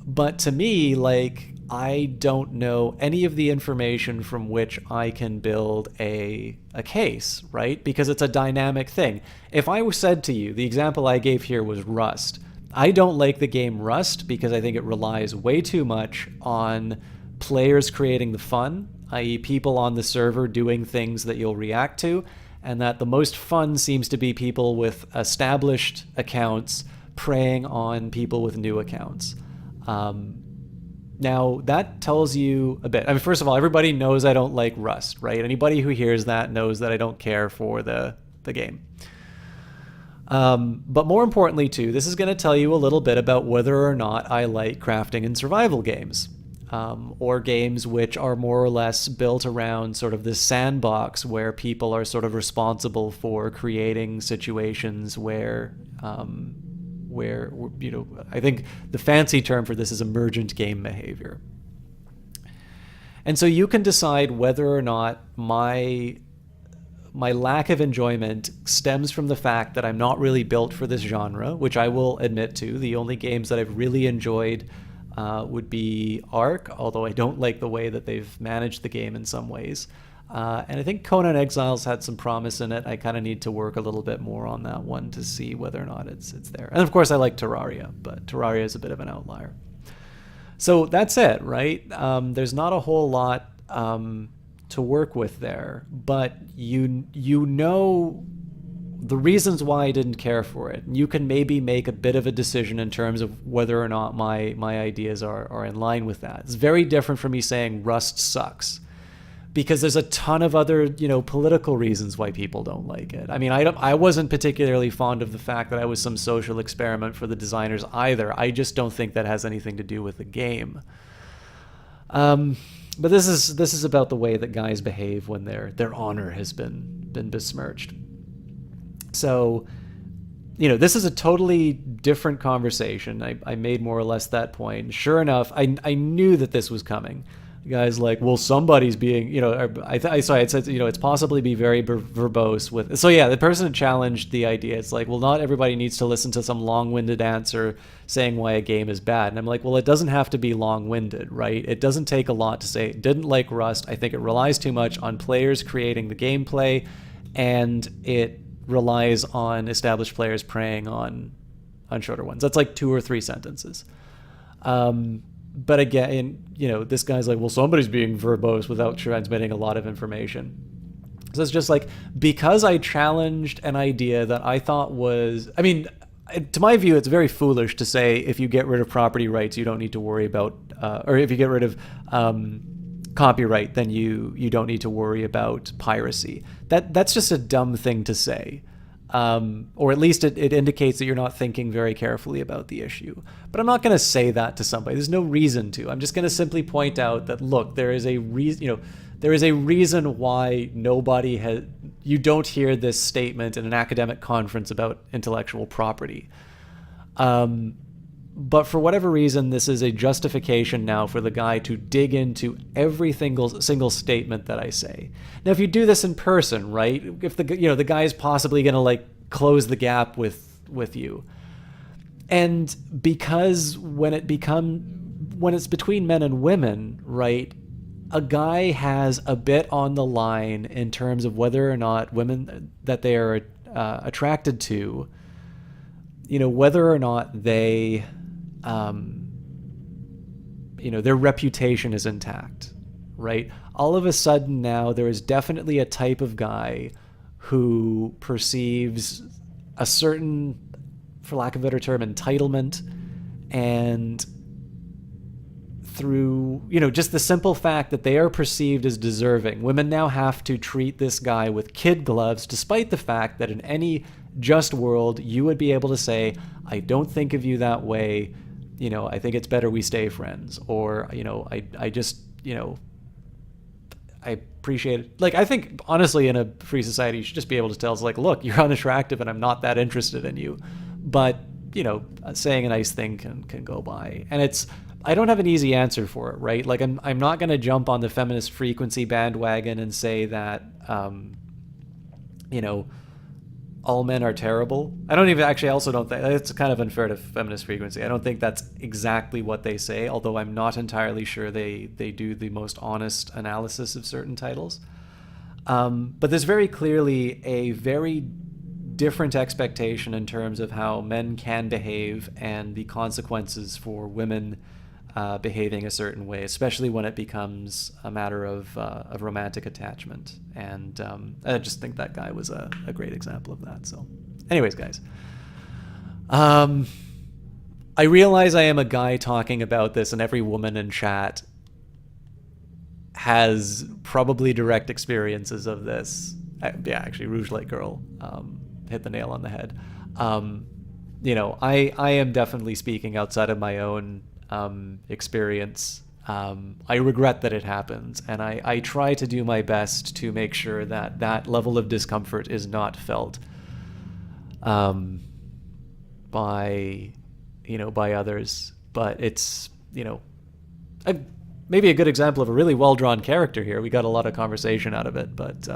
but to me, like, I don't know any of the information from which I can build a case, right? Because it's a dynamic thing. If I said to you, the example I gave here was Rust. I don't like the game Rust because I think it relies way too much on players creating the fun, i.e. people on the server doing things that you'll react to, and that the most fun seems to be people with established accounts preying on people with new accounts. Now, that tells you a bit. I mean, first of all, everybody knows I don't like Rust, right? Anybody who hears that knows that I don't care for the game. But more importantly, too, this is going to tell you a little bit about whether or not I like crafting and survival games. Or games which are more or less built around sort of this sandbox where people are sort of responsible for creating situations where, you know, I think the fancy term for this is emergent game behavior. And so you can decide whether or not my lack of enjoyment stems from the fact that I'm not really built for this genre, which I will admit to. The only games that I've really enjoyed would be Ark, although I don't like the way that they've managed the game in some ways. And I think Conan Exiles had some promise in it. I kind of need to work a little bit more on that one to see whether or not it's there. And of course I like Terraria, but Terraria is a bit of an outlier. So that's it, right? There's not a whole lot to work with there, but you know the reasons why I didn't care for it. You can maybe make a bit of a decision in terms of whether or not my ideas are in line with that. It's very different from me saying Rust sucks, because there's a ton of other, political reasons why people don't like it. I mean, I wasn't particularly fond of the fact that I was some social experiment for the designers either. I just don't think that has anything to do with the game. But this is about the way that guys behave when their honor has been besmirched. So, this is a totally different conversation. I made more or less that point. Sure enough, I knew that this was coming. The guy's like, well, somebody's being, I said, it's possibly be very verbose with. So yeah, the person challenged the idea. It's like, well, not everybody needs to listen to some long-winded answer saying why a game is bad. And I'm like, well, it doesn't have to be long-winded, right? It doesn't take a lot to say, didn't like Rust. I think it relies too much on players creating the gameplay, and it relies on established players preying on shorter ones. That's like 2 or 3 sentences. But again, this guy's like, well, somebody's being verbose without transmitting a lot of information. So it's just like, because I challenged an idea that I thought was, I mean, to my view, it's very foolish to say if you get rid of property rights, you don't need to worry about, or if you get rid of copyright, then you don't need to worry about piracy. That's just a dumb thing to say. Or at least it indicates that you're not thinking very carefully about the issue. But I'm not going to say that to somebody. There's no reason to. I'm just going to simply point out that, look, there is a reason, there is a reason why you don't hear this statement in an academic conference about intellectual property. But for whatever reason, this is a justification now for the guy to dig into every single statement that I say. Now, if you do this in person, right? If the guy is possibly going to like close the gap with you, and because when it's between men and women, right? A guy has a bit on the line in terms of whether or not women that they are attracted to, whether or not they. Their reputation is intact, right? All of a sudden now there is definitely a type of guy who perceives a certain, for lack of a better term, entitlement, and through, just the simple fact that they are perceived as deserving, women now have to treat this guy with kid gloves, despite the fact that in any just world you would be able to say, I don't think of you that way. I think it's better we stay friends, or, I just, I appreciate it. Like, I think, honestly, in a free society, you should just be able to tell us, like, look, you're unattractive and I'm not that interested in you. But, saying a nice thing can go by. And I don't have an easy answer for it, right? Like, I'm not going to jump on the feminist frequency bandwagon and say that, all men are terrible. I also don't think it's kind of unfair to feminist frequency. I don't think that's exactly what they say, although I'm not entirely sure they do the most honest analysis of certain titles. But there's very clearly a very different expectation in terms of how men can behave and the consequences for women behaving a certain way, especially when it becomes a matter of romantic attachment. And I just think that guy was a great example of that. So anyways, guys, I realize I am a guy talking about this, and every woman in chat has probably direct experiences of this. Yeah, actually, Rouge Light Girl hit the nail on the head. I am definitely speaking outside of my own experience. I regret that it happens, and I try to do my best to make sure that level of discomfort is not felt by others. But it's maybe a good example of a really well-drawn character here. We got a lot of conversation out of it, but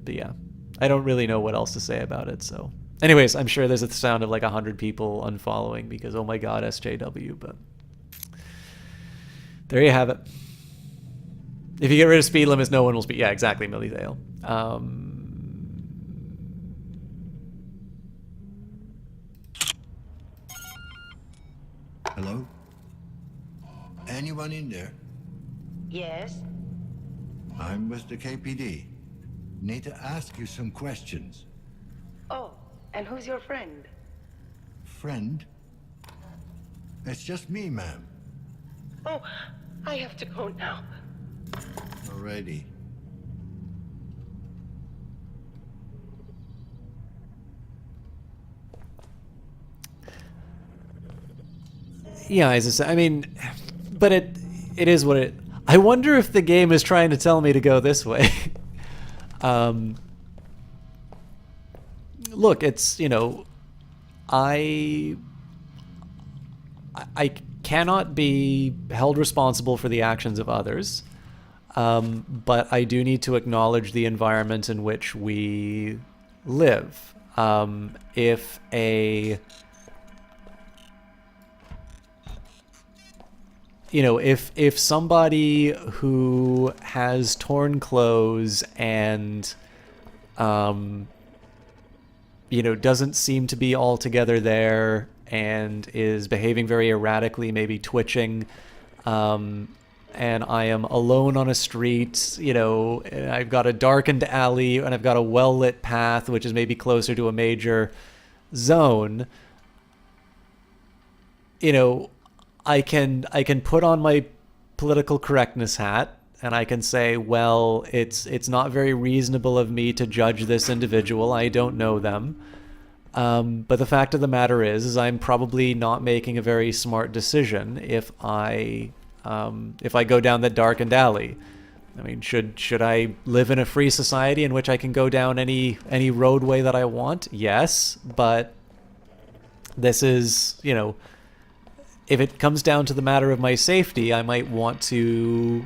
yeah, I don't really know what else to say about it. So anyways, I'm sure there's a sound of like 100 people unfollowing because, oh my god, SJW, but there you have it. If you get rid of speed limits, no one will speed. Yeah, exactly, Millie Thale. Hello? Anyone in there? Yes? I'm with the KPD. Need to ask you some questions. Oh, and who's your friend? Friend? It's just me, ma'am. Oh, I have to go now. Alrighty. Yeah, as I said, I mean, but it is what it. I wonder if the game is trying to tell me to go this way. Look, it's, you know, I cannot be held responsible for the actions of others, but I do need to acknowledge the environment in which we live. If a you know, if somebody who has torn clothes and, you know, doesn't seem to be altogether there and is behaving very erratically, maybe twitching, and I am alone on a street, you know, and I've got a darkened alley and I've got a well-lit path, which is maybe closer to a major zone, you know, I can put on my political correctness hat and I can say, well, it's not very reasonable of me to judge this individual. I don't know them. But the fact of the matter is I'm probably not making a very smart decision if I go down that darkened alley. I mean, should I live in a free society in which I can go down any roadway that I want? Yes, but this is, you know, if it comes down to the matter of my safety, I might want to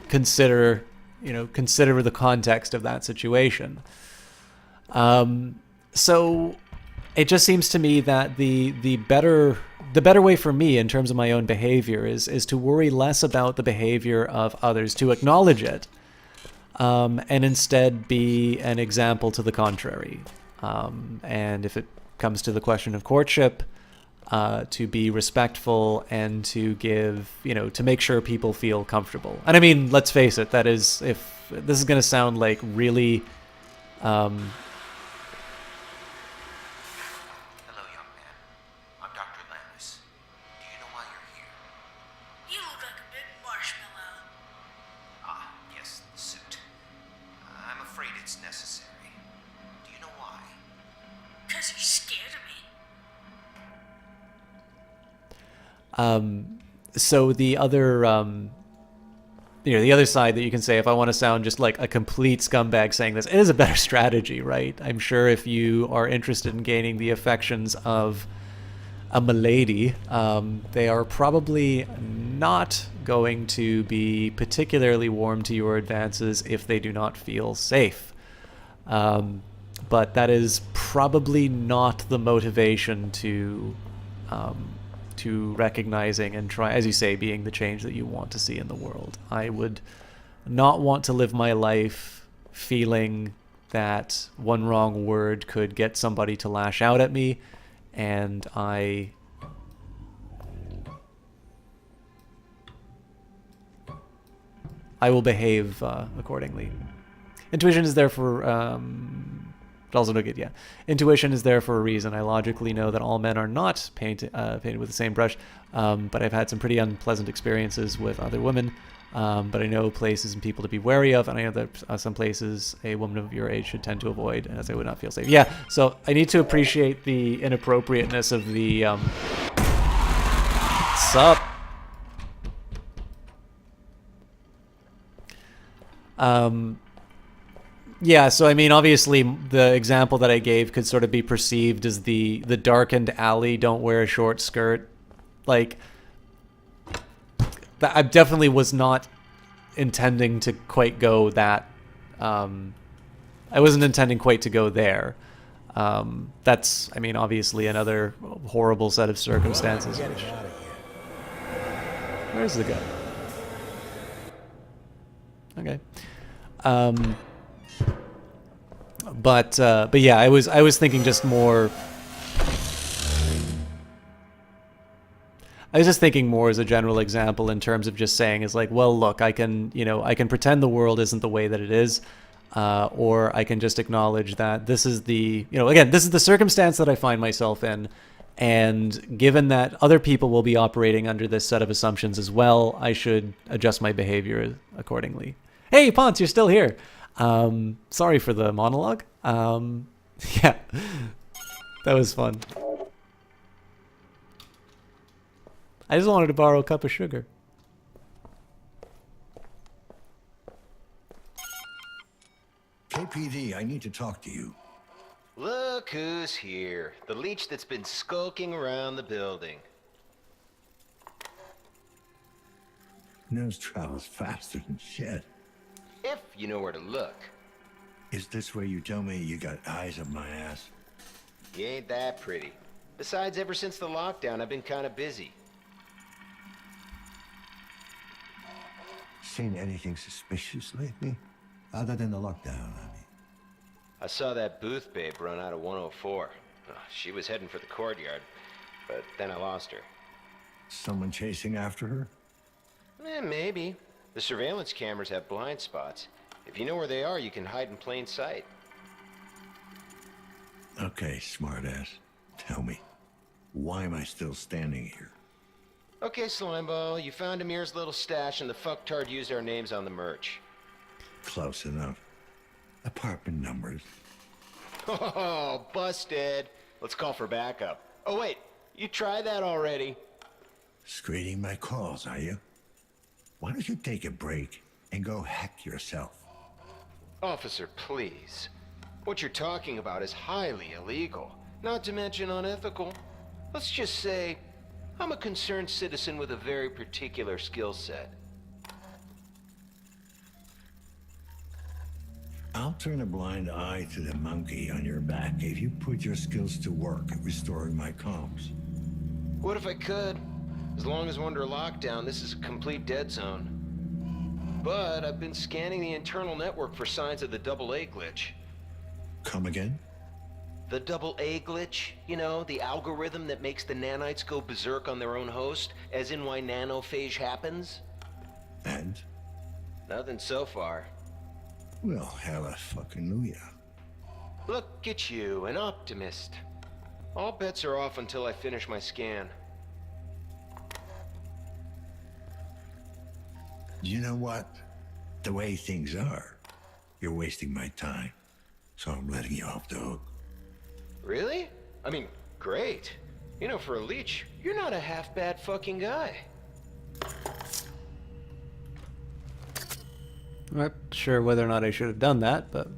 consider the context of that situation. So it just seems to me that the better way for me in terms of my own behavior is to worry less about the behavior of others, to acknowledge it, and instead be an example to the contrary. And if it comes to the question of courtship, to be respectful and to give, you know, to make sure people feel comfortable. And I mean, let's face it, that is, if this is going to sound like really, Hello, young man. I'm Dr. Landis. Do you know why you're here? You look like a big marshmallow. Ah, yes, the suit. I'm afraid it's necessary. Do you know why? 'Cause you're scared of me. So the other, you know, the other side that you can say, if I want to sound just like a complete scumbag saying this, it is a better strategy, right? I'm sure if you are interested in gaining the affections of a milady, they are probably not going to be particularly warm to your advances if they do not feel safe. But that is probably not the motivation to recognizing and try, as you say, being the change that you want to see in the world. I would not want to live my life feeling that one wrong word could get somebody to lash out at me, and I will behave accordingly. Intuition is there for but also no good, yeah. Intuition is there for a reason. I logically know that all men are not painted with the same brush, but I've had some pretty unpleasant experiences with other women, but I know places and people to be wary of, and I know that some places a woman of your age should tend to avoid, as I would not feel safe. Yeah, so I need to appreciate the inappropriateness of the... Sup? Yeah, so I mean, obviously, the example that I gave could sort of be perceived as the darkened alley, don't wear a short skirt. Like, I definitely was not intending to quite go that... I wasn't intending quite to go there. That's, I mean, obviously another horrible set of circumstances. Where's the guy? Okay. But yeah, I was thinking just more. I was just thinking more as a general example in terms of just saying is like, well, look, I can, I can pretend the world isn't the way that it is, or I can just acknowledge that this is the, again, this is the circumstance that I find myself in. And given that other people will be operating under this set of assumptions as well, I should adjust my behavior accordingly. Hey, Ponce, you're still here. Sorry for the monologue. Yeah, that was fun. I just wanted to borrow a cup of sugar. KPD, I need to talk to you. Look who's here. The leech that's been skulking around the building. Nose travels faster than shit. If you know where to look. Is this where you tell me you got eyes up my ass? You ain't that pretty. Besides, ever since the lockdown, I've been kind of busy. Seen anything suspicious lately? Other than the lockdown, I mean. I saw that booth babe run out of 104. She was heading for the courtyard, but then I lost her. Someone chasing after her? Maybe. The surveillance cameras have blind spots. If you know where they are, you can hide in plain sight. Okay, smartass. Tell me, why am I still standing here? Okay, Slimeball, you found Amir's little stash and the fucktard used our names on the merch. Close enough. Apartment numbers. Oh, busted. Let's call for backup. Oh, wait. You tried that already. Screening my calls, are you? Why don't you take a break and go hack yourself? Officer, please. What you're talking about is highly illegal, not to mention unethical. Let's just say, I'm a concerned citizen with a very particular skill set. I'll turn a blind eye to the monkey on your back if you put your skills to work at restoring my comms. What if I could? As long as we're under lockdown, this is a complete dead zone. But I've been scanning the internal network for signs of the AA glitch. Come again? The AA glitch, you know, the algorithm that makes the nanites go berserk on their own host, as in why nanophage happens? And? Nothing so far. Well, hallelujah. Look at you, an optimist. All bets are off until I finish my scan. You know what? The way things are, you're wasting my time. So I'm letting you off the hook. Really? I mean, great. You know, for a leech, you're not a half-bad fucking guy. I'm not sure whether or not I should have done that, but...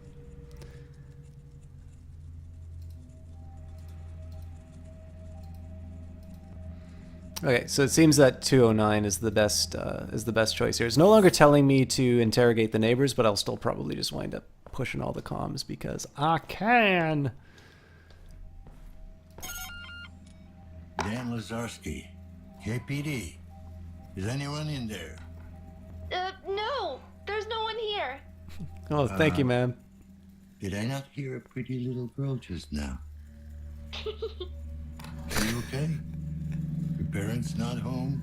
Okay, so it seems that 209 is the best choice here. It's no longer telling me to interrogate the neighbors, but I'll still probably just wind up pushing all the comms because I can. Dan Lazarski, KPD. Is anyone in there? No. There's no one here. Oh, thank you, ma'am. Did I not hear a pretty little girl just now? Are you okay? Your parents not home?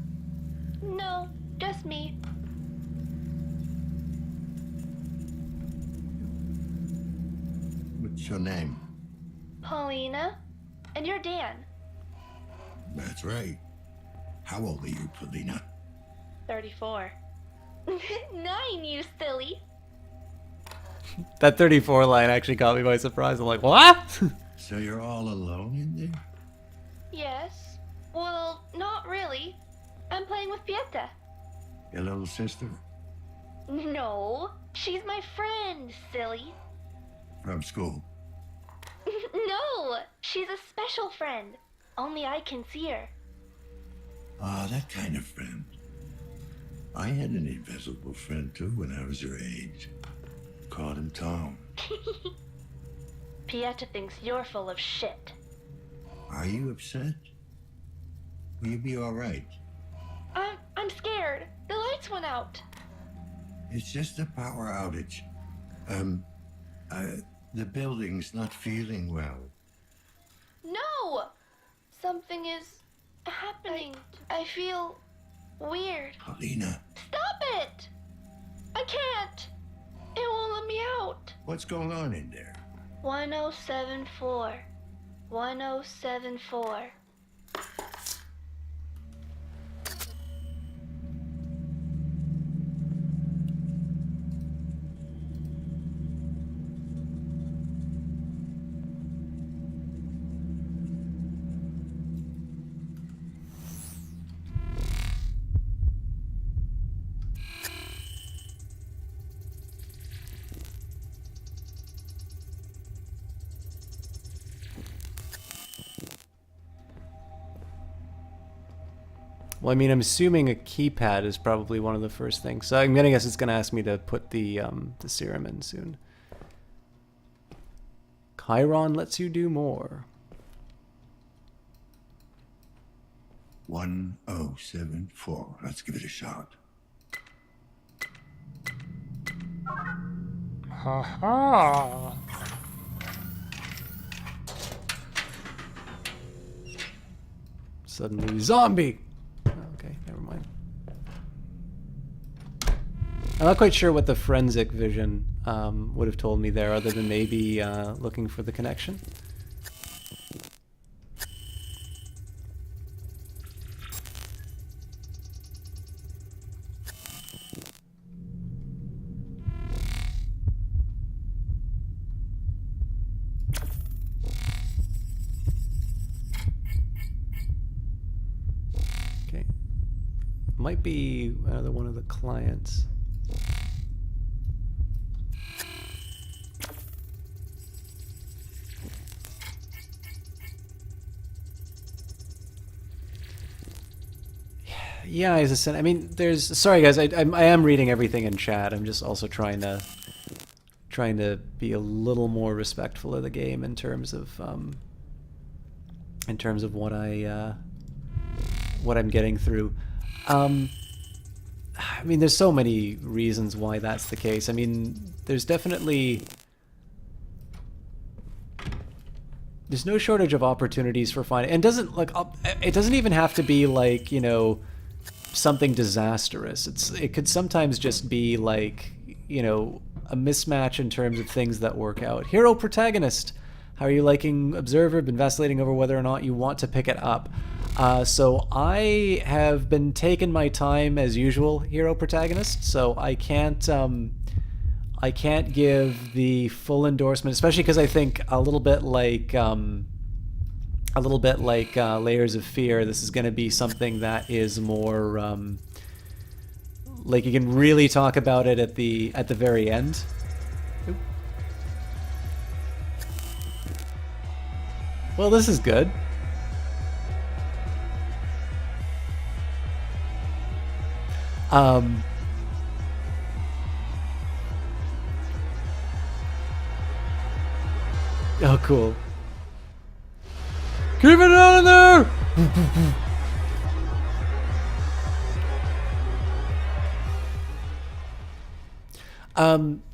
No, just me. What's your name? Paulina. And you're Dan. That's right. How old are you, Paulina? 34. 9, you silly. That 34 line actually caught me by surprise. I'm like, what? So you're all alone in there? Yes. Well, not really. I'm playing with Pieta. Your little sister? No, she's my friend, silly. From school? No, she's a special friend. Only I can see her. Ah, that kind of friend. I had an invisible friend too when I was your age. Called him Tom. Pieta thinks you're full of shit. Are you upset? Will you be all right? I'm scared. The lights went out. It's just a power outage. The building's not feeling well. No! Something is happening? I feel weird. Alina, Stop it! I can't. It won't let me out. what's going on in there? 1074. 1074. Well, I mean, I'm assuming a keypad is probably one of the first things. So I'm gonna guess it's gonna ask me to put the serum in soon. Chiron lets you do more. 1074. Let's give it a shot. Ha ha! Suddenly zombie! Okay, never mind. I'm not quite sure what the forensic vision would have told me there, other than maybe looking for the connection. Okay. Might be another one of the clients. Yeah, as I said, I mean, there's. Sorry, guys, I am reading everything in chat. I'm just also trying to be a little more respectful of the game in terms of what I'm getting through. I mean, there's so many reasons why that's the case. I mean, there's definitely. There's no shortage of opportunities for finding, and doesn't like it doesn't even have to be like, you know, something disastrous. It could sometimes just be like, you know, a mismatch in terms of things that work out. Hero protagonist. How are you liking Observer? Been vacillating over whether or not you want to pick it up. So I have been taking my time as usual, hero protagonist. So I can't give the full endorsement, especially because I think a little bit like Layers of Fear, this is going to be something that is more like you can really talk about it at the very end. Oop. Well, this is good. Oh, cool. Keep it down in there!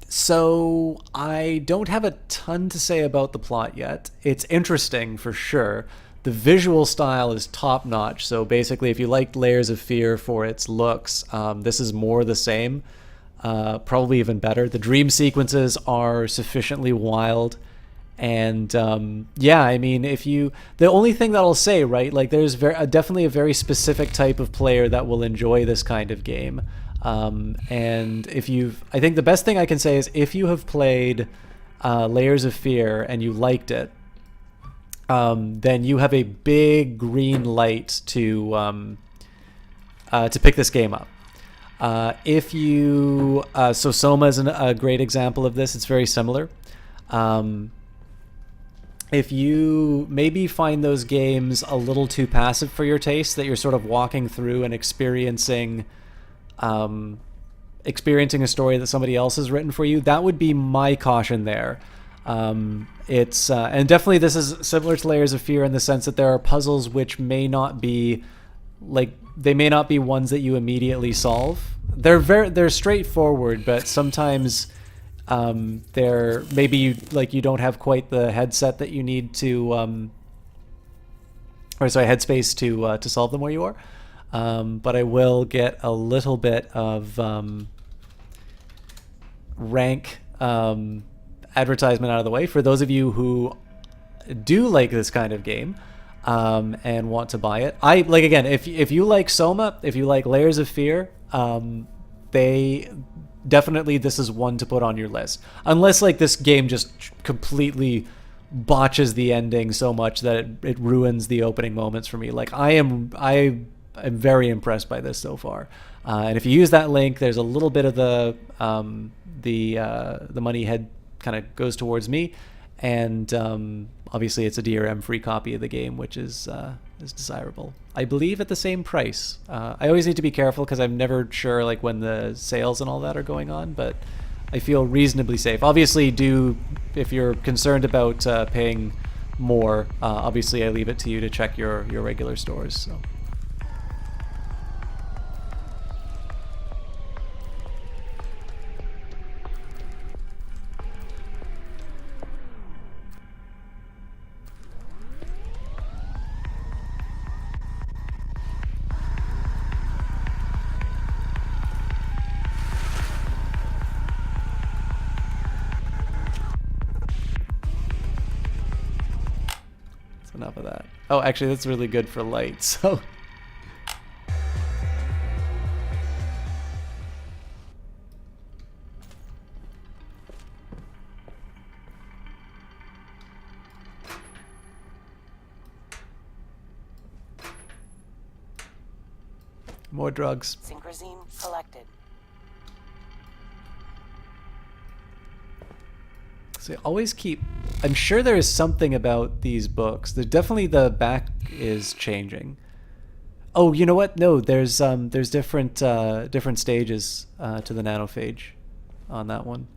So I don't have a ton to say about the plot yet. It's interesting for sure. The visual style is top notch. So basically, if you liked Layers of Fear for its looks, this is more the same. Probably even better. The dream sequences are sufficiently wild. And yeah, I mean, the only thing that I'll say, right, like there's definitely a very specific type of player that will enjoy this kind of game. And I think the best thing I can say is if you have played Layers of Fear and you liked it, then you have a big green light to pick this game up. So Soma is a great example of this. It's very similar. If you maybe find those games a little too passive for your taste, that you're sort of walking through and experiencing a story that somebody else has written for you, that would be my caution there. And definitely this is similar to Layers of Fear in the sense that there are puzzles which may not be ones that you immediately solve. They're straightforward, but sometimes you don't have quite the headset that you need to or sorry, headspace to solve them where you are. But I will get a little bit of rank advertisement out of the way for those of you who do like this kind of game and want to buy it. I like, again, if you like Soma, if you like Layers of Fear, they definitely, this is one to put on your list, unless like this game just completely botches the ending so much that it ruins the opening moments for me. Like I am very impressed by this so far, and if you use that link, there's a little bit of the money head kind of goes towards me, and obviously it's a DRM free copy of the game, which is desirable. I believe at the same price. I always need to be careful because I'm never sure like when the sales and all that are going on, but I feel reasonably safe. Obviously, if you're concerned about paying more, obviously I leave it to you to check your regular stores. So. Enough of that. Oh, actually, that's really good for light, so... More drugs. Synchrosine selected. So always keep... I'm sure there is something about these books. Definitely the back is changing. Oh, you know what? No, there's different stages to the nanophage on that one.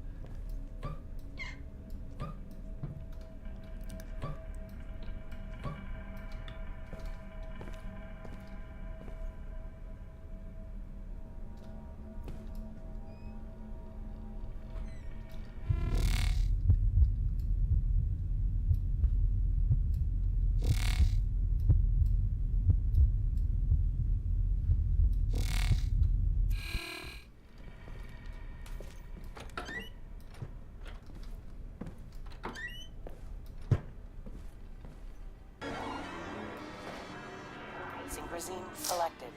Synchrosine selected.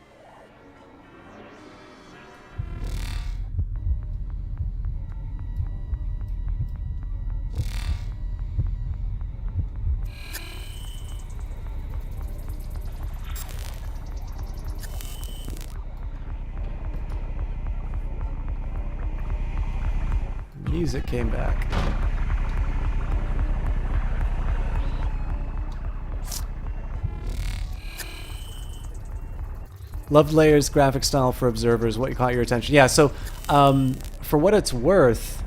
Music came back. Loved Layers graphic style for Observers. What caught your attention? Yeah, so for what it's worth,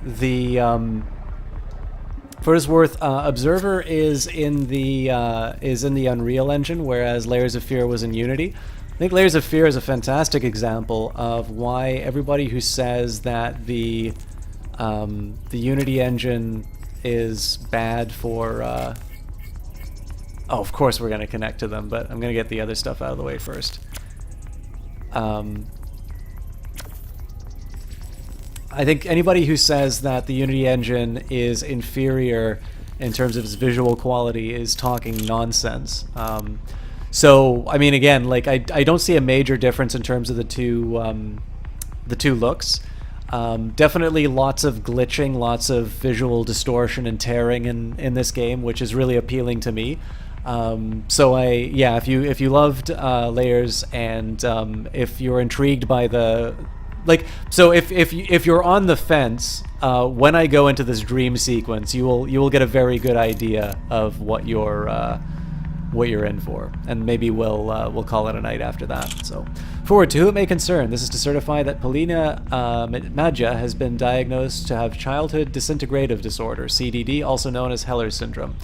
Observer is in the Unreal Engine, whereas Layers of Fear was in Unity. I think Layers of Fear is a fantastic example of why everybody who says that the Unity engine is bad for... oh, of course we're going to connect to them, but I'm going to get the other stuff out of the way first. I think anybody who says that the Unity engine is inferior in terms of its visual quality is talking nonsense. So, I mean, again, like I don't see a major difference in terms of the two looks. Definitely lots of glitching, lots of visual distortion and tearing in this game, which is really appealing to me. So if you loved Layers and if you're intrigued by the if you're on the fence, when I go into this dream sequence, you will get a very good idea of what you're in for, and maybe we'll call it a night after that. So, forward to who it may concern, this is to certify that Polina Madja has been diagnosed to have childhood disintegrative disorder, CDD, also known as Heller's syndrome.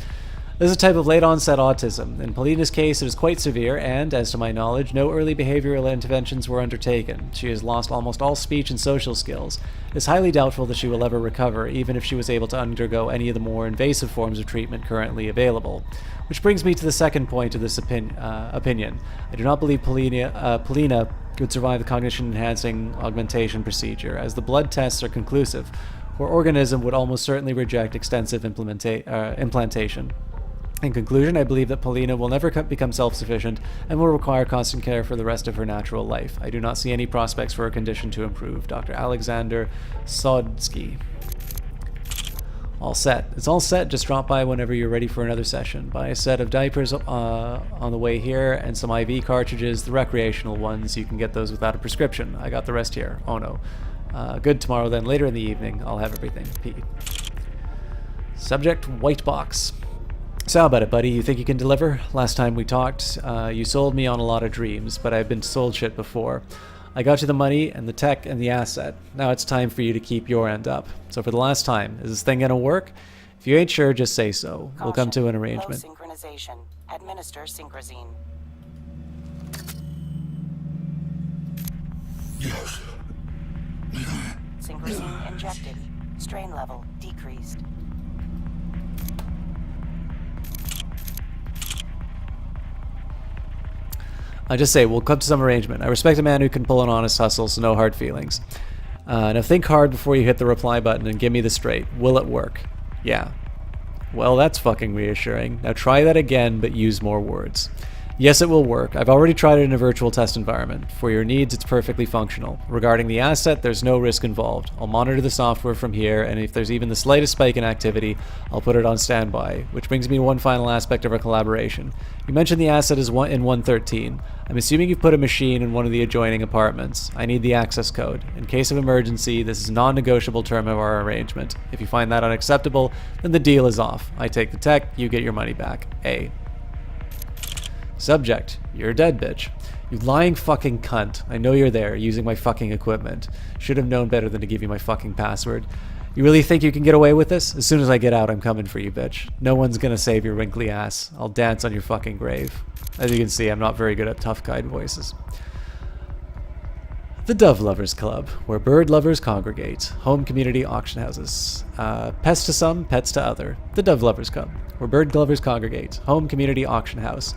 This is a type of late-onset autism. In Polina's case, it is quite severe, and, as to my knowledge, no early behavioral interventions were undertaken. She has lost almost all speech and social skills. It is highly doubtful that she will ever recover, even if she was able to undergo any of the more invasive forms of treatment currently available. Which brings me to the second point of this opinion. I do not believe Polina could survive the cognition-enhancing augmentation procedure, as the blood tests are conclusive. Her organism would almost certainly reject extensive implantation. In conclusion, I believe that Polina will never become self-sufficient and will require constant care for the rest of her natural life. I do not see any prospects for her condition to improve. Dr. Alexander Sodsky. All set. It's all set. Just drop by whenever you're ready for another session. Buy a set of diapers on the way here and some IV cartridges, the recreational ones. You can get those without a prescription. I got the rest here. Oh no. Good tomorrow then. Later in the evening, I'll have everything. P. Subject, white box. So how about it, buddy? You think you can deliver? Last time we talked, you sold me on a lot of dreams, but I've been sold shit before. I got you the money and the tech and the asset. Now it's time for you to keep your end up. So for the last time, is this thing gonna work? If you ain't sure, just say so. We'll come to an arrangement. Low synchronization. Administer Synchrozine. Yes. Synchrozine injected. Strain level decreased. I just say, we'll come to some arrangement. I respect a man who can pull an honest hustle, so no hard feelings. Now think hard before you hit the reply button and give me the straight. Will it work? Yeah. Well, that's fucking reassuring. Now try that again, but use more words. Yes, it will work. I've already tried it in a virtual test environment. For your needs, it's perfectly functional. Regarding the asset, there's no risk involved. I'll monitor the software from here, and if there's even the slightest spike in activity, I'll put it on standby. Which brings me to one final aspect of our collaboration. You mentioned the asset is in 113. I'm assuming you've put a machine in one of the adjoining apartments. I need the access code. In case of emergency, this is a non-negotiable term of our arrangement. If you find that unacceptable, then the deal is off. I take the tech, you get your money back. A. Subject, you're dead, bitch. You lying fucking cunt. I know you're there, using my fucking equipment. Should have known better than to give you my fucking password. You really think you can get away with this? As soon as I get out, I'm coming for you, bitch. No one's gonna save your wrinkly ass. I'll dance on your fucking grave. As you can see, I'm not very good at tough guy voices. The Dove Lovers Club, where bird lovers congregate. Home community auction houses. Pest to some, pets to other. The Dove Lovers Club, where bird lovers congregate. Home community auction house.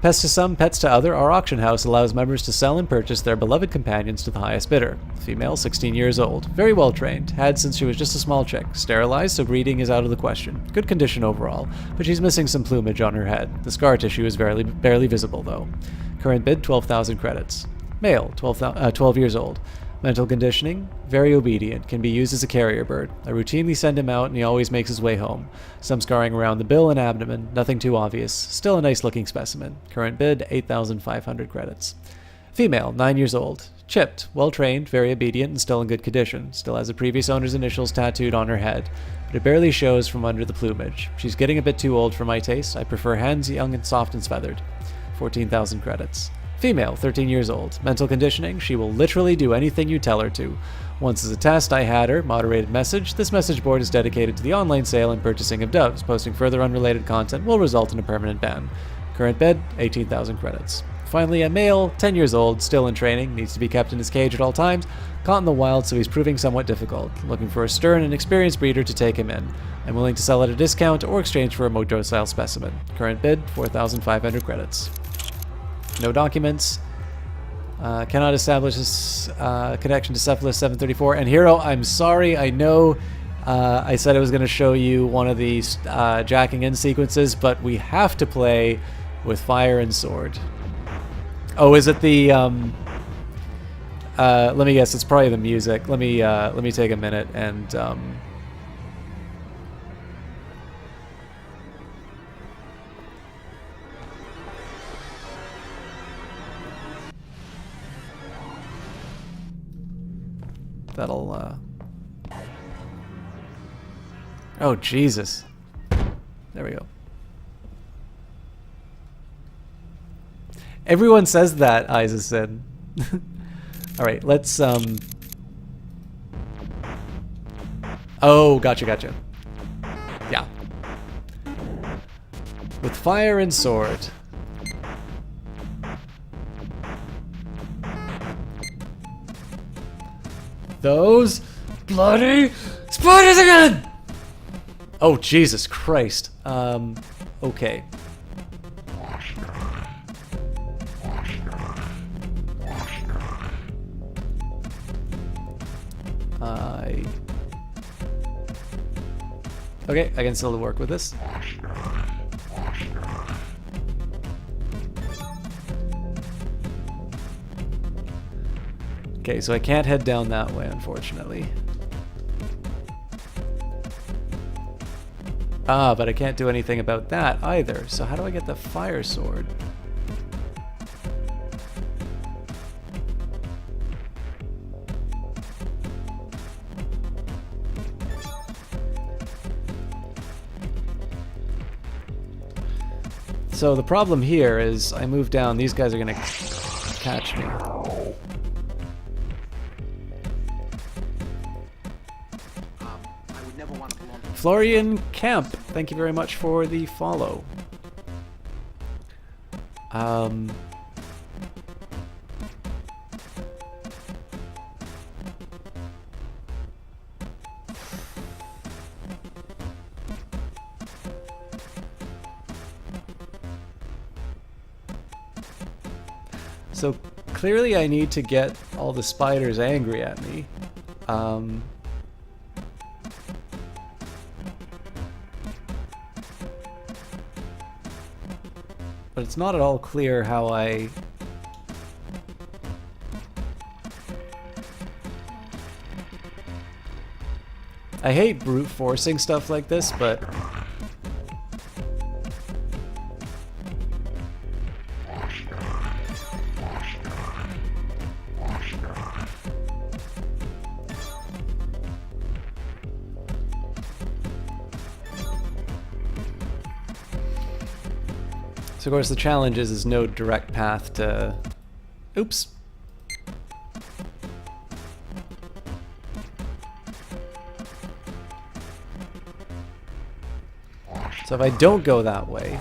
Pest to some, pets to other, our auction house allows members to sell and purchase their beloved companions to the highest bidder. Female, 16 years old. Very well trained. Had since she was just a small chick. Sterilized, so breeding is out of the question. Good condition overall, but she's missing some plumage on her head. The scar tissue is barely visible, though. Current bid, 12,000 credits. Male, 12 years old. Mental conditioning, very obedient, can be used as a carrier bird. I routinely send him out and he always makes his way home. Some scarring around the bill and abdomen, nothing too obvious. Still a nice looking specimen. Current bid, 8,500 credits. Female, 9 years old. Chipped, well trained, very obedient, and still in good condition. Still has the previous owner's initials tattooed on her head, but it barely shows from under the plumage. She's getting a bit too old for my taste. I prefer hands young and soft and feathered. 14,000 credits. Female, 13 years old. Mental conditioning, she will literally do anything you tell her to. Once as a test, I had her, moderated message. This message board is dedicated to the online sale and purchasing of doves. Posting further unrelated content will result in a permanent ban. Current bid, 18,000 credits. Finally, a male, 10 years old, still in training, needs to be kept in his cage at all times, caught in the wild, so he's proving somewhat difficult. Looking for a stern and experienced breeder to take him in. I'm willing to sell at a discount or exchange for a more docile specimen. Current bid, 4,500 credits. No documents. Cannot establish this connection to Cephalus 734. And Hero, I'm sorry, I know I said I was going to show you one of these jacking in sequences, but we have to play with fire and sword. Oh, is it the... let me guess, it's probably the music. Let me take a minute and... that'll, Oh, Jesus. There we go. Everyone says that, Isa said. Alright, let's, Oh, gotcha. Yeah. With fire and sword. Those bloody spiders again! Oh, Jesus Christ. Okay. Okay, I can still work with this. Okay, so I can't head down that way, unfortunately. Ah, but I can't do anything about that either. So how do I get the fire sword? So the problem here is I move down, these guys are gonna catch me. Florian Camp, thank you very much for the follow. So clearly I need to get all the spiders angry at me. But it's not at all clear how I... I hate brute forcing stuff like this, but... So of course the challenge is there's no direct path to... Oops. So if I don't go that way,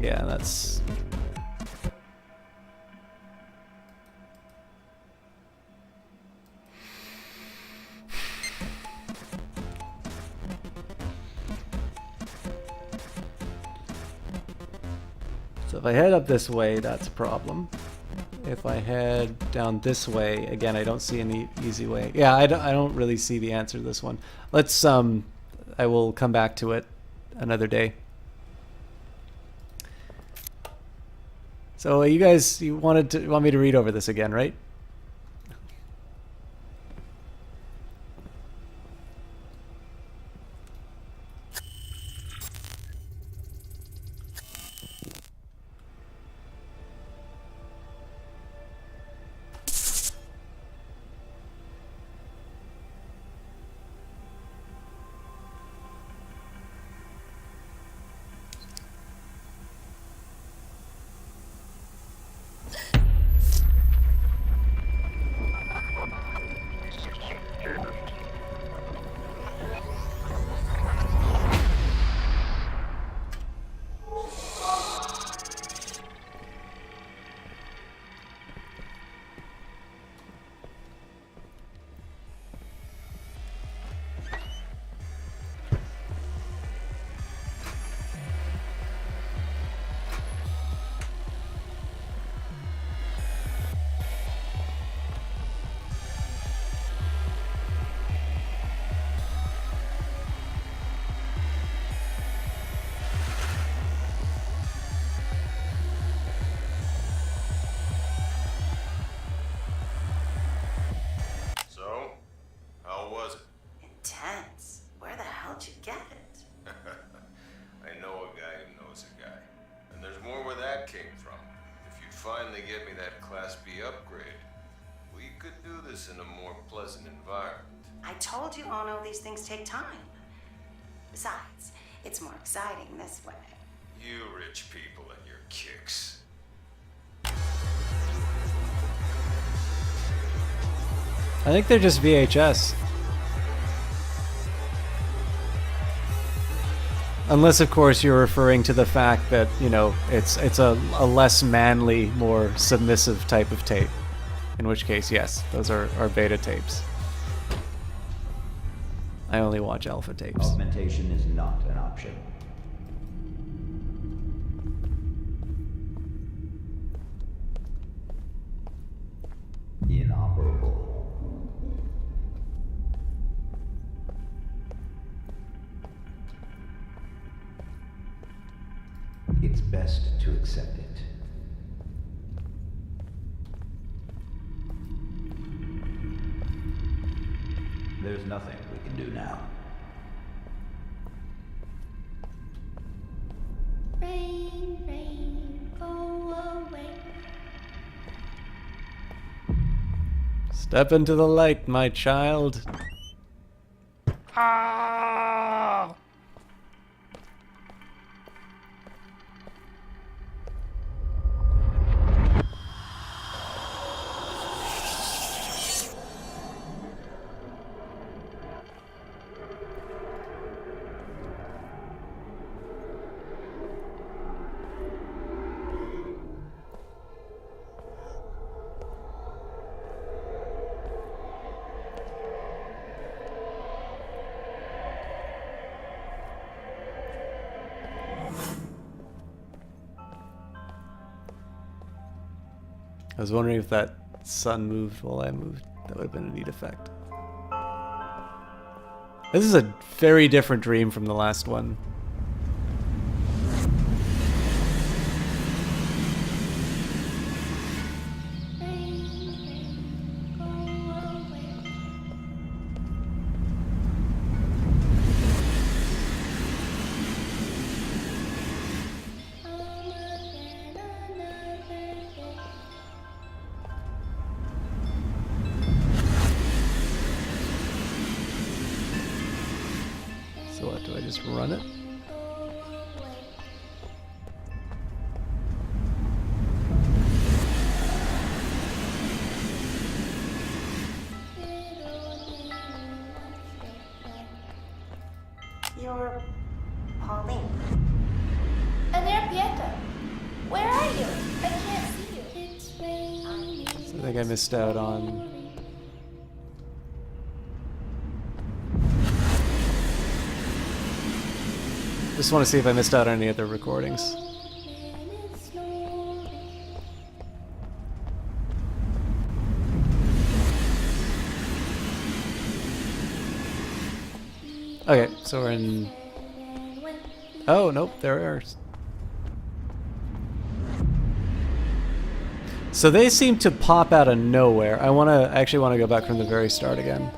yeah, that's... So if I head up this way, that's a problem. If I head down this way, again, I don't see any easy way. Yeah, I don't really see the answer to this one. Let's, I will come back to it another day. So you guys, you want me to read over this again, right? Intense. Where the hell'd you get it? I know a guy who knows a guy. And there's more where that came from. If you'd finally get me that Class B upgrade, we could do this in a more pleasant environment. I told you, Ono, these things take time. Besides, it's more exciting this way. You rich people and your kicks. I think they're just VHS. Unless, of course, you're referring to the fact that, you know, it's a less manly, more submissive type of tape. In which case, yes, those are beta tapes. I only watch alpha tapes. Augmentation is not an option. Inoperable. It's best to accept it. There's nothing we can do now. Rain, rain, go away. Step into the light, my child. Ah! I was wondering if that sun moved while I moved. That would have been a neat effect. This is a very different dream from the last one. So what, do I just run it? You're Pauline. Andrea Pieta, where are you? I can't see you. So I think I missed out on... Just want to see if I missed out on any other recordings. Okay, so we're in... Oh, nope, there are... So they seem to pop out of nowhere. I actually want to go back from the very start again.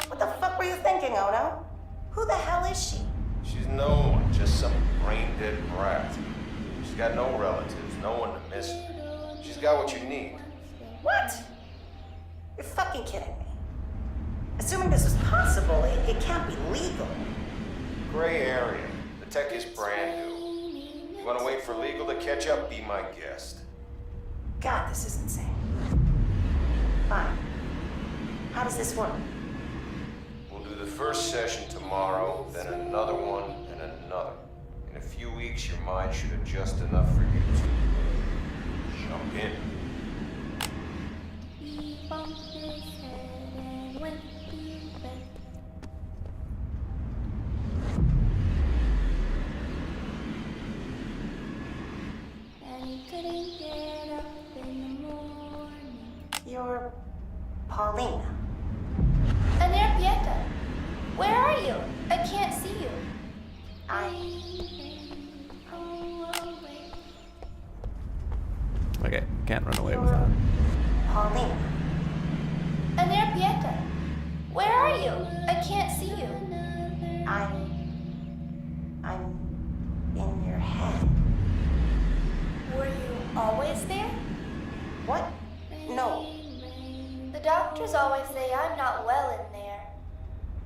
What the fuck were you thinking, Ono? Who the hell is she? She's no one, just some brain-dead brat. She's got no relatives, no one to miss her. She's got what you need. What? You're fucking kidding me. Assuming this is possible, it can't be legal. Gray area. The tech is brand new. You want to wait for legal to catch up? Be my guest. God, this is insane. Fine. How does this work? We'll do the first session tomorrow, then another one, and another. In a few weeks, your mind should adjust enough for you to jump in. He bumped his head and went to bed. And he couldn't get up in the morning. You're Paulina. Andrea Pieta, where are you? I can't see you. Can't run away with that. Pauline. Anerpieta, where are you? I can't see you. I'm in your head. Were you always there? What? No. The doctors always say I'm not well in there.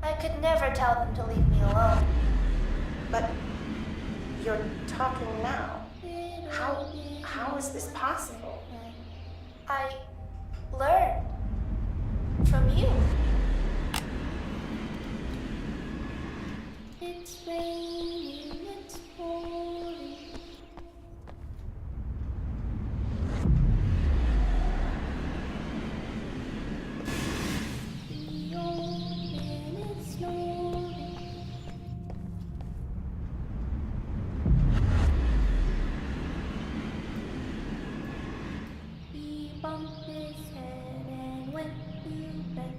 I could never tell them to leave me alone. But you're talking now. How is this possible? I learned from you. It's raining, it's pouring. The old man is snoring. He bumped his head and went to bed.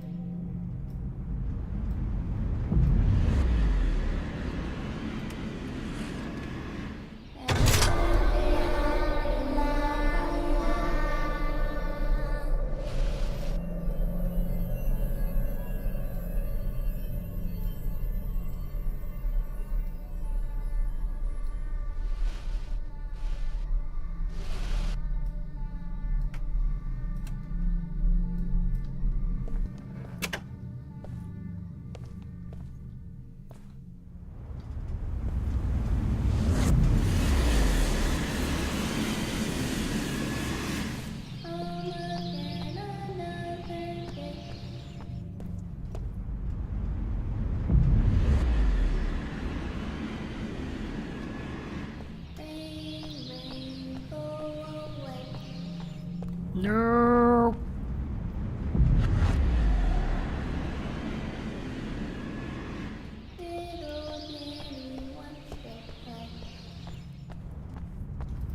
No.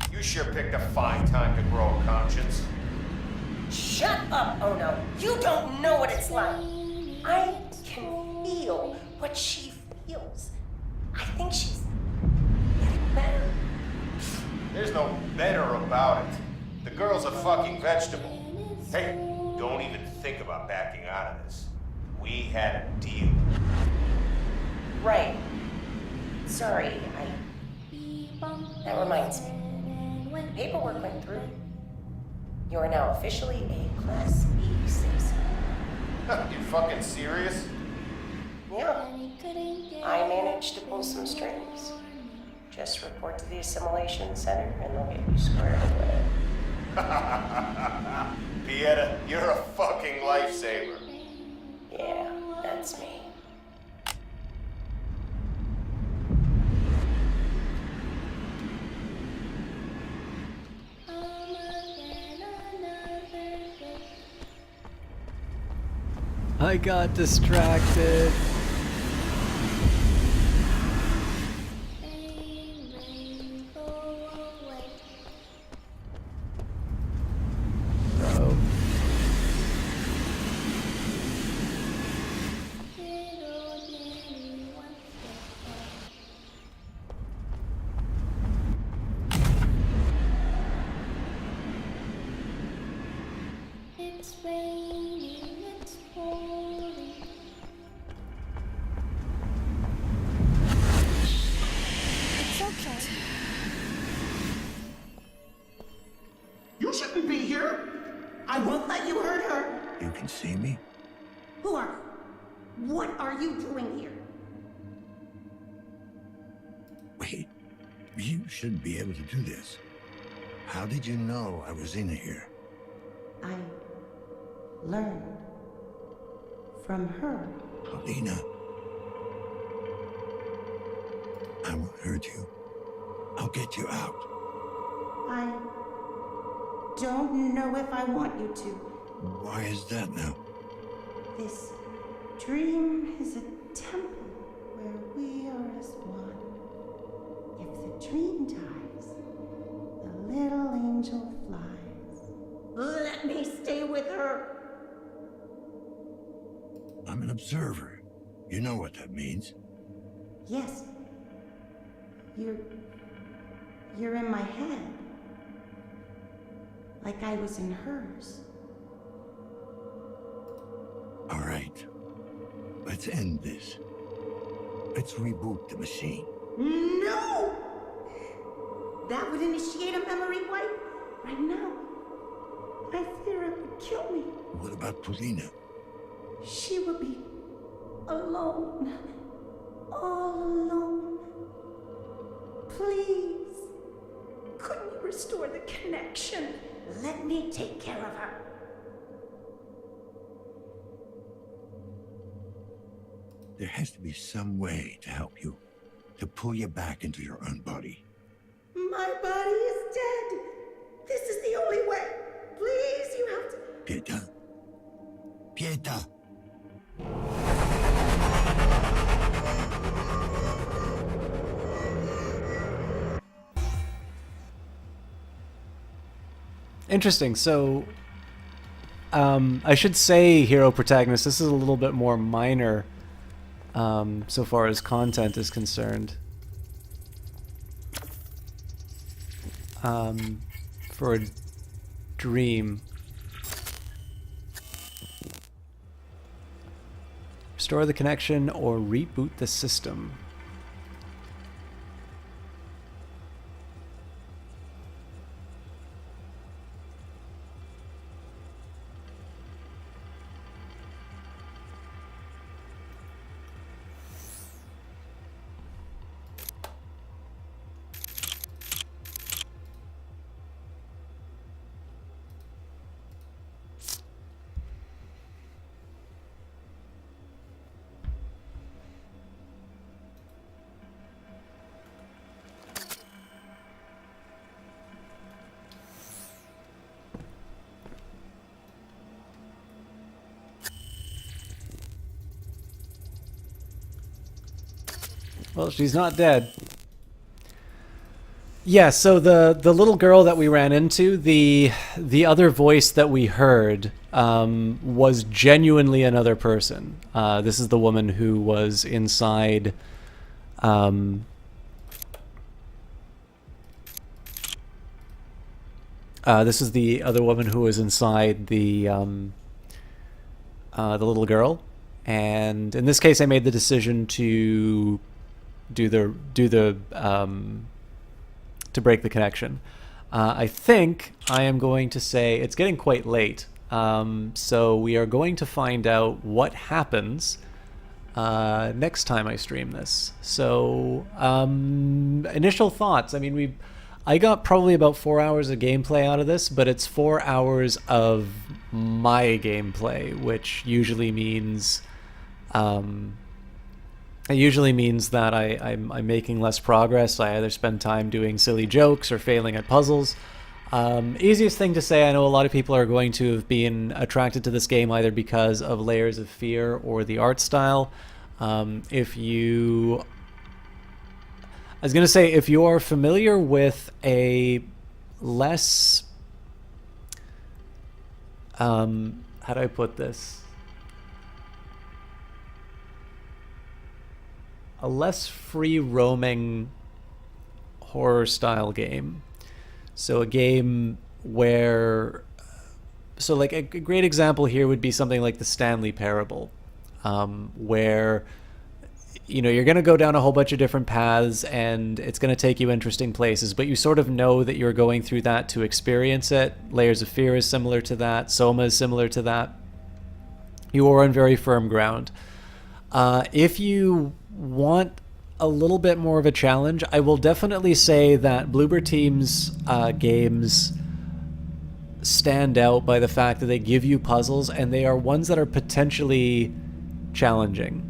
You sure picked a fine time to grow a conscience. Shut up, Ono. You don't know what it's like. I can feel what she feels. I think she's getting better. There's no better about it. The girl's a fucking vegetable. Hey, don't even think about backing out of this. We had a deal. Right. Sorry, That reminds me. The paperwork went through. You are now officially a Class B citizen. You fucking serious? Yeah. I managed to pull some strings. Just report to the assimilation center and they'll get you squared away. Pieta, you're a fucking lifesaver. Yeah, that's me. I got distracted. Oh. It's raining, it's pouring. It's okay. You shouldn't be here. I won't let you hurt her. You can see me? Who are you? What are you doing here? Wait, you should be able to do this. How did you know I was in here? I learned from her. Paulina. I won't hurt you. I'll get you out. I don't know if I want you to. Why is that now? This dream is a temple where we are as one. If the dream dies, the little angel flies. Let me stay with her. I'm an observer. You know what that means. Yes. You're in my head. like I was in hers. All right. Let's end this. Let's reboot the machine. No! That would initiate a memory wipe right now. I fear it would kill me. What about Polina? She would be alone. All alone. Please, couldn't you restore the connection? Let me take care of her. There has to be some way to help you, to pull you back into your own body. My body is dead. This is the only way. Please, you have to... Pieta? Pieta! Interesting. So, I should say, hero protagonist, this is a little bit more minor so far as content is concerned. For a dream. Restore the connection or reboot the system. Well, she's not dead. Yeah, so the little girl that we ran into, the other voice that we heard was genuinely another person. This is the woman who was inside. This is the other woman who was inside the little girl, and in this case, I made the decision to to break the connection. I think I am going to say it's getting quite late, so we are going to find out what happens next time I stream this. So initial thoughts. I mean, I got probably about 4 hours of gameplay out of this, but it's 4 hours of my gameplay, which usually means that I'm making less progress. I either spend time doing silly jokes or failing at puzzles. Easiest thing to say, I know a lot of people are going to have been attracted to this game either because of Layers of Fear or the art style. If you are familiar with a less... how do I put this? A less free-roaming horror-style game. So a game where... So like a great example here would be something like the Stanley Parable, where you're going to go down a whole bunch of different paths and it's going to take you interesting places, but you sort of know that you're going through that to experience it. Layers of Fear is similar to that. Soma is similar to that. You are on very firm ground. If you want a little bit more of a challenge, I will definitely say that Bloober Team's games stand out by the fact that they give you puzzles and they are ones that are potentially challenging.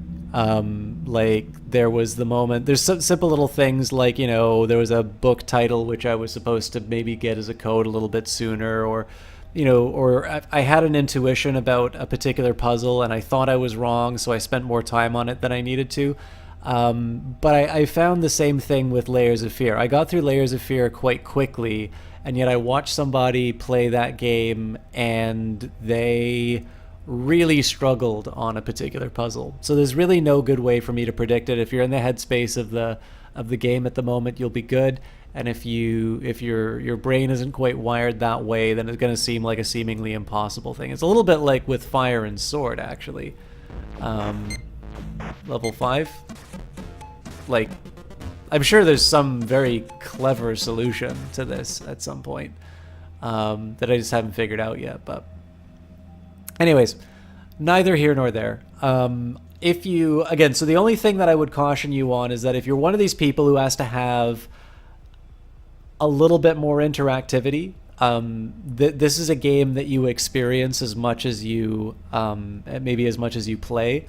Like there was the moment, there's some simple little things like, there was a book title which I was supposed to maybe get as a code a little bit sooner, or I had an intuition about a particular puzzle and I thought I was wrong, so I spent more time on it than I needed to. But I found the same thing with Layers of Fear. I got through Layers of Fear quite quickly, and yet I watched somebody play that game and they really struggled on a particular puzzle. So there's really no good way for me to predict it. If you're in the headspace of the game at the moment, you'll be good. and if your brain isn't quite wired that way, then it's going to seem like a seemingly impossible thing. It's a little bit like with Fire and Sword, actually. Level 5. Like, I'm sure there's some very clever solution to this at some point that I just haven't figured out yet. But anyways, neither here nor there. If you, again, so the only thing that I would caution you on is that if you're one of these people who has to have a little bit more interactivity, this is a game that you experience as much as you, maybe as much as you play.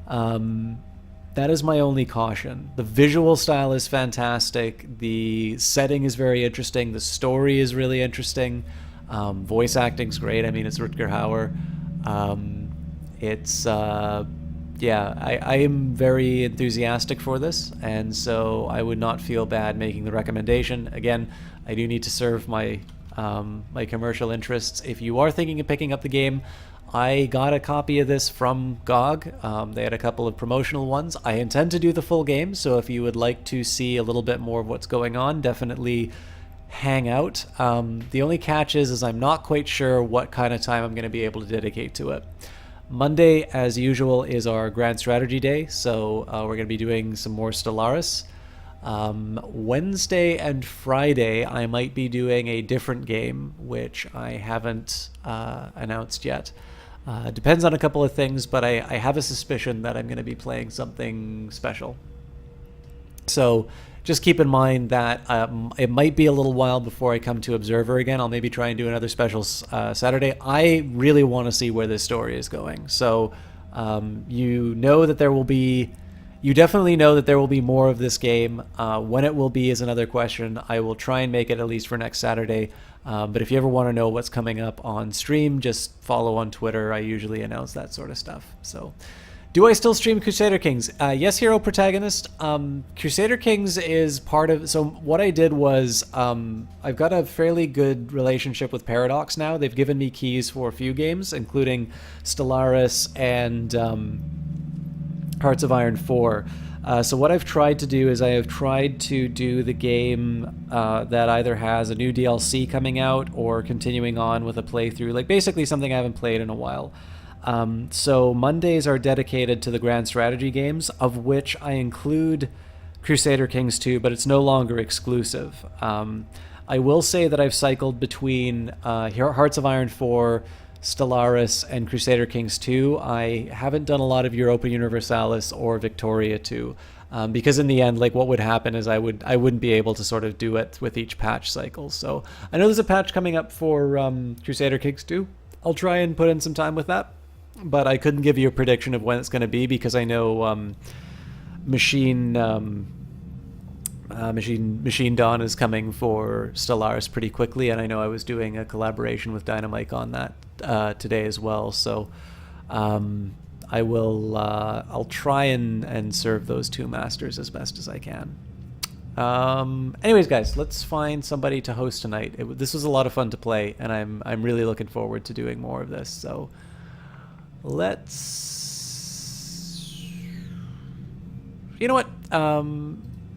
That is my only caution. The visual style is fantastic. The setting is very interesting. The story is really interesting. Voice acting's great. I mean, it's Rutger Hauer. Yeah, I am very enthusiastic for this, and so I would not feel bad making the recommendation. Again, I do need to serve my my commercial interests. If you are thinking of picking up the game, I got a copy of this from GOG. They had a couple of promotional ones. I intend to do the full game, so if you would like to see a little bit more of what's going on, definitely hang out. The only catch is I'm not quite sure what kind of time I'm going to be able to dedicate to it. Monday, as usual, is our Grand Strategy Day, so we're going to be doing some more Stellaris. Wednesday and Friday, I might be doing a different game, which I haven't announced yet. Depends on a couple of things, but I have a suspicion that I'm going to be playing something special. So just keep in mind that it might be a little while before I come to Observer again. I'll maybe try and do another special Saturday. I really want to see where this story is going. So you know that there will be... You definitely know that there will be more of this game. When it will be is another question. I will try and make it at least for next Saturday. But if you ever want to know what's coming up on stream, just follow on Twitter. I usually announce that sort of stuff. So, do I still stream Crusader Kings? Yes, Hero Protagonist. Crusader Kings is part of... So what I did was I've got a fairly good relationship with Paradox now. They've given me keys for a few games, including Stellaris and... Hearts of Iron 4. So what I've tried to do is I have tried to do the game that either has a new DLC coming out or continuing on with a playthrough, like basically something I haven't played in a while. So Mondays are dedicated to the Grand Strategy games, of which I include Crusader Kings 2, but it's no longer exclusive. I will say that I've cycled between Hearts of Iron 4, Stellaris, and Crusader Kings 2. I haven't done a lot of Europa Universalis or Victoria 2, because in the end, like, what would happen is I wouldn't be able to sort of do it with each patch cycle. So I know there's a patch coming up for Crusader Kings 2. I'll try and put in some time with that, but I couldn't give you a prediction of when it's going to be because I know Machine Dawn is coming for Stellaris pretty quickly, and I know I was doing a collaboration with Dynamite on that today as well. So I will I'll try and serve those two masters as best as I can. Anyways, guys, let's find somebody to host tonight. This was a lot of fun to play, and I'm really looking forward to doing more of this. So let's, you know what?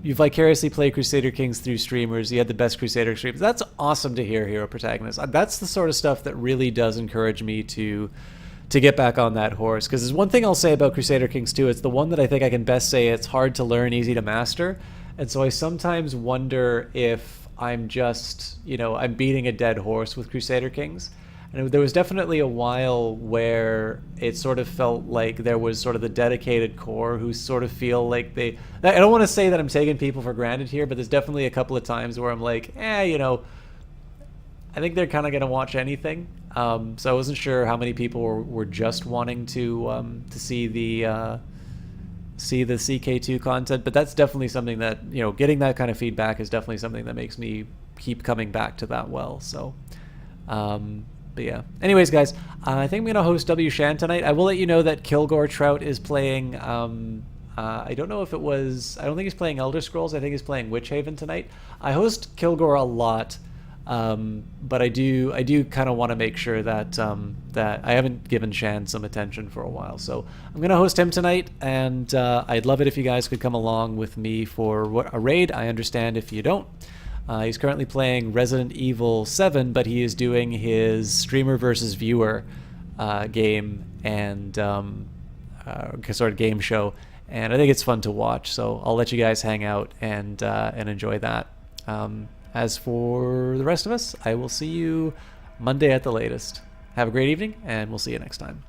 You vicariously play Crusader Kings through streamers. You had the best Crusader streams. That's awesome to hear, Hero Protagonist. That's the sort of stuff that really does encourage me to get back on that horse. Because there's one thing I'll say about Crusader Kings 2. It's the one that I think I can best say it's hard to learn, easy to master. And so I sometimes wonder if I'm just, I'm beating a dead horse with Crusader Kings. And there was definitely a while where it sort of felt like there was sort of the dedicated core who sort of feel like I don't want to say that I'm taking people for granted here, but there's definitely a couple of times where I'm like, I think they're kind of going to watch anything. So I wasn't sure how many people were just wanting to see the CK2 content, but that's definitely something that, getting that kind of feedback is definitely something that makes me keep coming back to that well. So, but yeah. Anyways, guys, I think I'm going to host W. Shan tonight. I will let you know that Kilgore Trout is playing, I don't know if it was, I don't think he's playing Elder Scrolls. I think he's playing Witch Haven tonight. I host Kilgore a lot, but I do kind of want to make sure that, that I haven't given Shan some attention for a while. So I'm going to host him tonight, and I'd love it if you guys could come along with me for a raid. I understand if you don't. He's currently playing Resident Evil 7, but he is doing his streamer versus viewer game and sort of game show, and I think it's fun to watch. So I'll let you guys hang out and enjoy that. As for the rest of us, I will see you Monday at the latest. Have a great evening, and we'll see you next time.